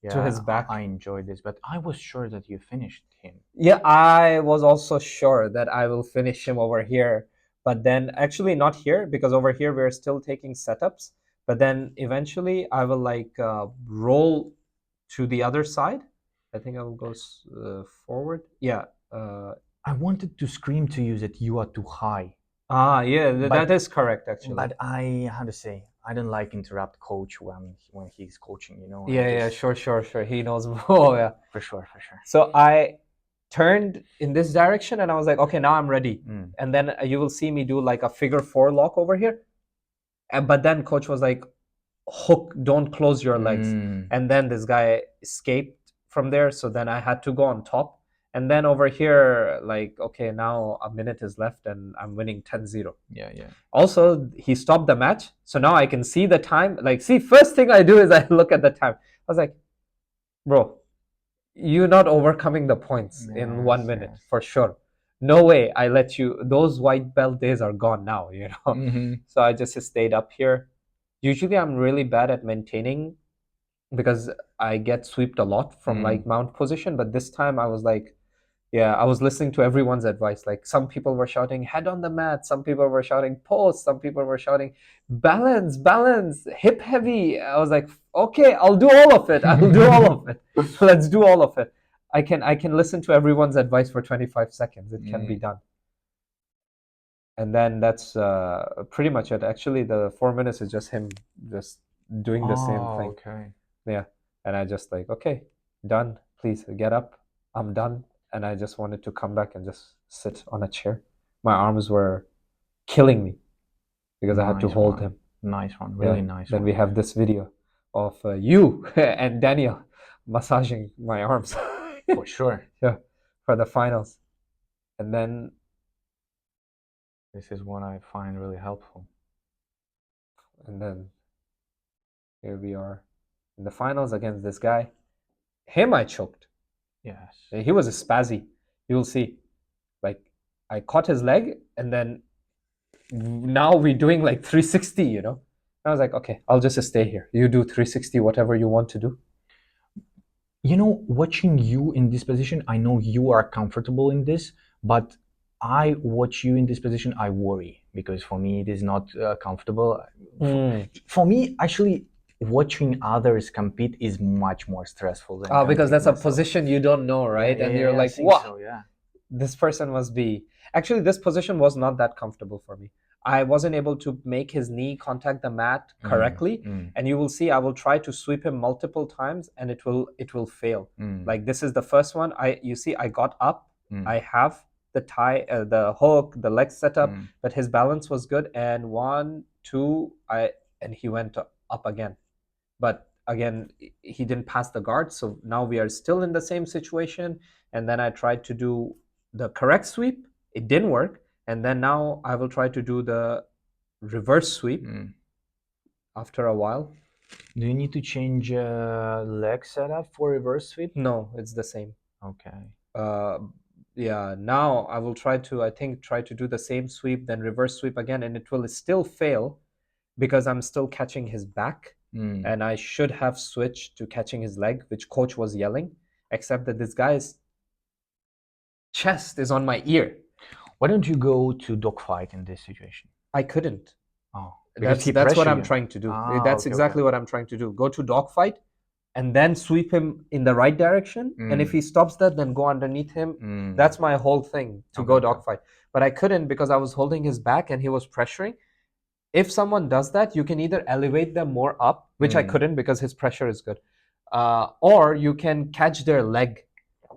yeah, to his back. I enjoyed this, but I was sure that you finished him. Yeah, I was also sure that I will finish him over here, but then actually not here, because over here we're still taking setups. But then eventually I will like roll to the other side. I think I will go forward. Yeah. I wanted to scream to you that you are too high. Yeah, that is correct actually. But I, how to say, I don't like interrupt coach when he's coaching. Yeah, sure. He knows more. Yeah, for sure. So I turned in this direction, and I was like, okay, now I'm ready. And then you will see me do like a figure 4 lock over here. But then coach was like, hook, don't close your legs. And then this guy escaped from there, so then I had to go on top. And then over here, like, okay, now a minute is left and I'm winning 10-0. Yeah. Also, he stopped the match, so now I can see the time. Like, see, first thing I do is I look at the time. I was like, bro, you're not overcoming the points in 1 minute, for sure. No way I let you. Those white belt days are gone now, So I just stayed up here. Usually I'm really bad at maintaining, because I get swept a lot from like mount position. But this time I was like, yeah, I was listening to everyone's advice. Like, some people were shouting head on the mat, some people were shouting post, some people were shouting balance, hip heavy. I was like, okay, I'll do all of it. Let's do all of it. I can listen to everyone's advice for 25 seconds. It can be done. And then that's pretty much it. Actually, the 4 minutes is just him just doing the same thing. Okay. Yeah. And I just like, okay, done. Please get up. I'm done. And I just wanted to come back and just sit on a chair. My arms were killing me because I had to hold him. Nice one. Really nice one. Then we have this video of you and Daniel massaging my arms. For sure. Yeah. For the finals. And then this is what I find really helpful. And then here we are in the finals against this guy. Him I choked. Yes. He was a spazzy. You'll see. Like, I caught his leg, and then now we're doing like 360, I was like, okay, I'll just stay here. You do 360, whatever you want to do. Watching you in this position, I know you are comfortable in this, but I watch you in this position, I worry, because for me it is not comfortable. For me, actually, watching others compete is much more stressful than because that's myself. A position you don't know, right? Yeah, and you're like, wow, so, this person must be. Actually, this position was not that comfortable for me. I wasn't able to make his knee contact the mat correctly. And you will see, I will try to sweep him multiple times, and it will fail. Like, this is the first one. You see, I got up. I have the tie, the hook, the leg setup, but his balance was good. And 1, 2, and he went up again. But again, he didn't pass the guard. So now we are still in the same situation. And then I tried to do the correct sweep. It didn't work. And then now I will try to do the reverse sweep Mm. after a while. Do you need to change leg setup for reverse sweep? No, it's the same. Okay. Yeah, now I will try to do the same sweep, then reverse sweep again, and it will still fail because I'm still catching his back. Mm. And I should have switched to catching his leg, which coach was yelling, except that this guy's chest is on my ear. Why don't you go to dogfight in this situation? I couldn't. Oh, because he That's what pressure I'm you. trying to do. Ah, That's okay, exactly okay. what I'm trying to do. Go to dogfight and then sweep him in the right direction. And if Mm. he stops that, then go underneath him. Mm. That's my whole thing, to Okay, go okay. dogfight. But I couldn't because I was holding his back and he was pressuring. If someone does that, you can either elevate them more up, which I couldn't because his pressure is good, or you can catch their leg.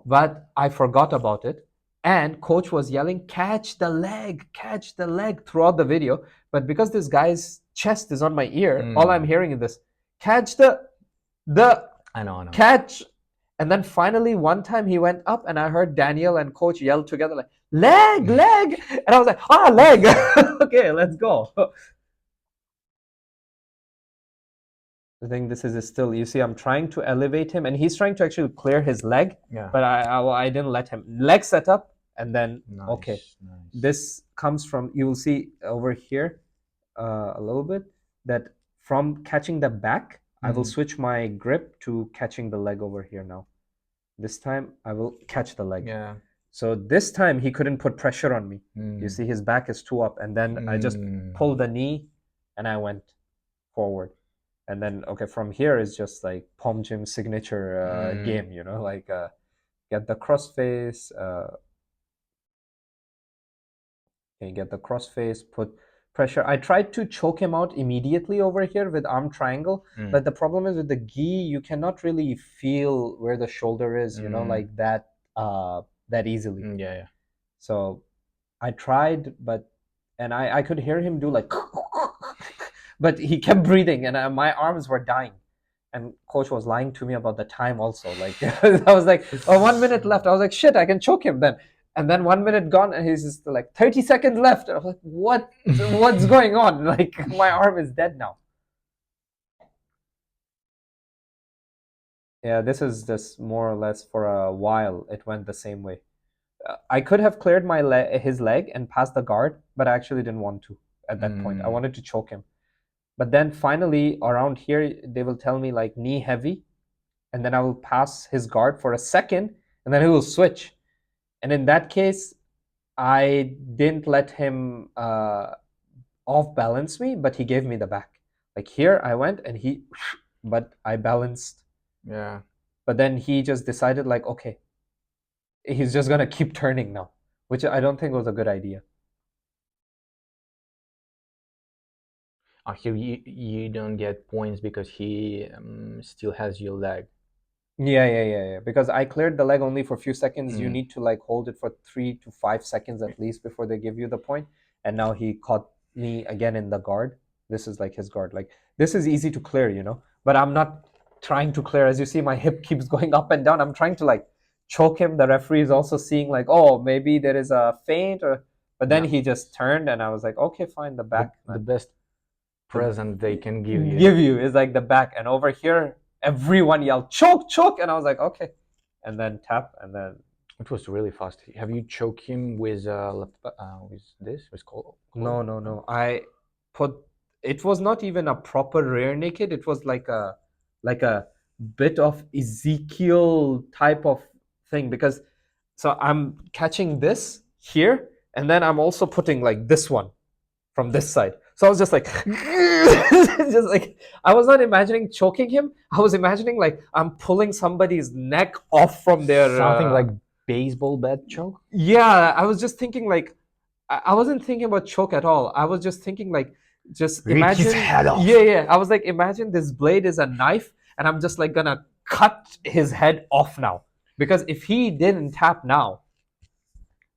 But I forgot about it. And coach was yelling, catch the leg throughout the video. But because this guy's chest is on my ear, all I'm hearing is this, catch the I know. catch. And then finally one time he went up and I heard Daniel and coach yell together like, leg. And I was like, leg. Okay, let's go. I think this is still, you see, I'm trying to elevate him and he's trying to actually clear his leg, Yeah. but I didn't let him. Leg set up and then, Nice, okay. nice. This comes from, you will see over here a little bit, that from catching the back, I will switch my grip to catching the leg over here now. This time I will catch the leg. Yeah. So this time he couldn't put pressure on me. You see his back is too up and then I just pulled the knee and I went forward. And then, okay, from here is just like Palm Gym signature game, you know, like get the crossface, okay, get the crossface, put pressure. I tried to choke him out immediately over here with arm triangle, but the problem is with the gi, you cannot really feel where the shoulder is, you know, like that easily. Yeah. So I tried, and I could hear him do like, but he kept breathing and my arms were dying. And coach was lying to me about the time also. Like I was like, 1 minute left. I was like, shit, I can choke him then. And then 1 minute gone and he's just like 30 seconds left. And I was like, what's going on? Like my arm is dead now. Yeah, this is just more or less for a while. It went the same way. I could have cleared his leg and passed the guard, but I actually didn't want to at that point. I wanted to choke him. But then finally around here, they will tell me like knee heavy, and then I will pass his guard for a second, and then he will switch. And in that case, I didn't let him off balance me, but he gave me the back. Like here I went and but I balanced. Yeah. But then he just decided like, okay, he's just gonna keep turning now, which I don't think was a good idea. Here you don't get points because he still has your leg. Yeah. Because I cleared the leg only for a few seconds. You need to like hold it for 3 to 5 seconds at least before they give you the point. And now he caught me again in the guard. This is like his guard. Like this is easy to clear, you know. But I'm not trying to clear. As you see, my hip keeps going up and down. I'm trying to like choke him. The referee is also seeing like, oh, maybe there is a feint, but then he just turned and I was like, okay, fine, the back. The best present they can give you is like the back. And over here everyone yelled choke, and I was like, okay, and then tap, and then it was really fast. Have you choked him with this? With call? No. I put, it was not even a proper rear naked. It was like a bit of Ezekiel type of thing, because so I'm catching this here and then I'm also putting like this one from this side. So I was just like, just like, I was not imagining choking him. I was imagining like I'm pulling somebody's neck off from their something like baseball bat choke. Yeah, I was just thinking like, I wasn't thinking about choke at all. I was just thinking like, just imagine his head off. Yeah. I was like, imagine this blade is a knife, and I'm just like gonna cut his head off now. Because if he didn't tap now,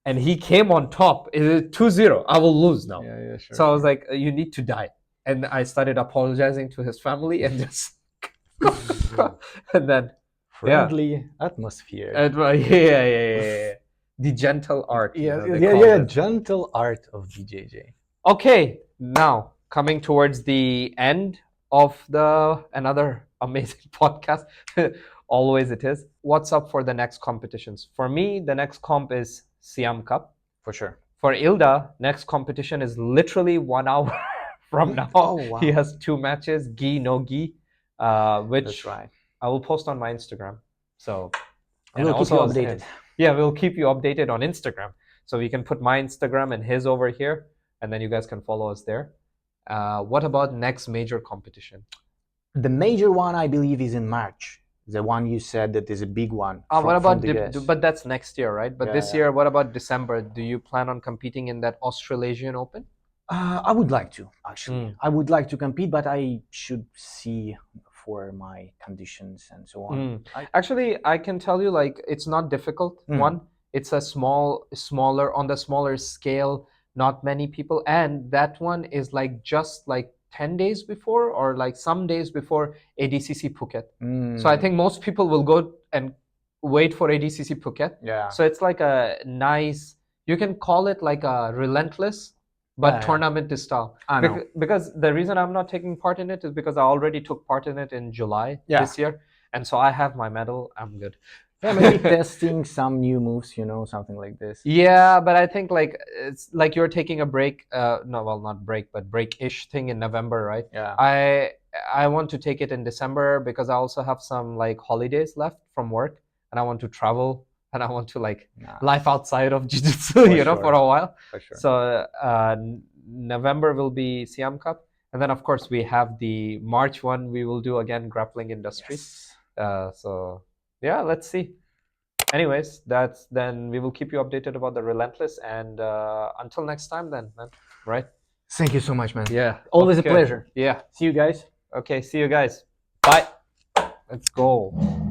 and he came on top, it is 2-0. I will lose now. Yeah, sure. So I was like, you need to die. And I started apologizing to his family and just and then friendly atmosphere. Yeah. The gentle art. Yeah, gentle art of BJJ. Okay, now coming towards the end of another amazing podcast. Always it is. What's up for the next competitions? For me, the next comp is Siam Cup. For sure. For Ilda, next competition is literally 1 hour from now. Oh, wow. He has 2 matches, gi, no gi, which That's right. I will post on my Instagram. So, We'll keep you updated. Yeah, we'll keep you updated on Instagram. So we can put my Instagram and his over here, and then you guys can follow us there. What about next major competition? The major one, I believe, is in March. The one you said that is a big one. What about but that's next year, right? But this year, what about December? Do you plan on competing in that Australasian Open? I would like to, actually. I would like to compete, but I should see for my conditions and so on. Actually, I can tell you, like, it's not difficult. One, it's a smaller on the smaller scale, not many people, and that one is like just like 10 days before or like some days before ADCC Phuket. So I think most people will go and wait for ADCC Phuket. Yeah. So it's like a nice, you can call it like a relentless but tournament style. Because the reason I'm not taking part in it is because I already took part in it in July this year, and so I have my medal. I'm good. Yeah, maybe testing some new moves, something like this. Yeah, but I think like it's like you're taking a break. No, well, not break, but break-ish thing in November, right? Yeah. I want to take it in December because I also have some like holidays left from work, and I want to travel. And I want to like life outside of Jiu-Jitsu, for a while. For sure. So November will be Siam Cup. And then, of course, we have the March one. We will do again grappling industry. Yes. So, yeah, let's see. Anyways, then we will keep you updated about the relentless. And until next time then, man. Right? Thank you so much, man. Yeah. Always a pleasure. Yeah. See you guys. Okay, see you guys. Bye. Let's go.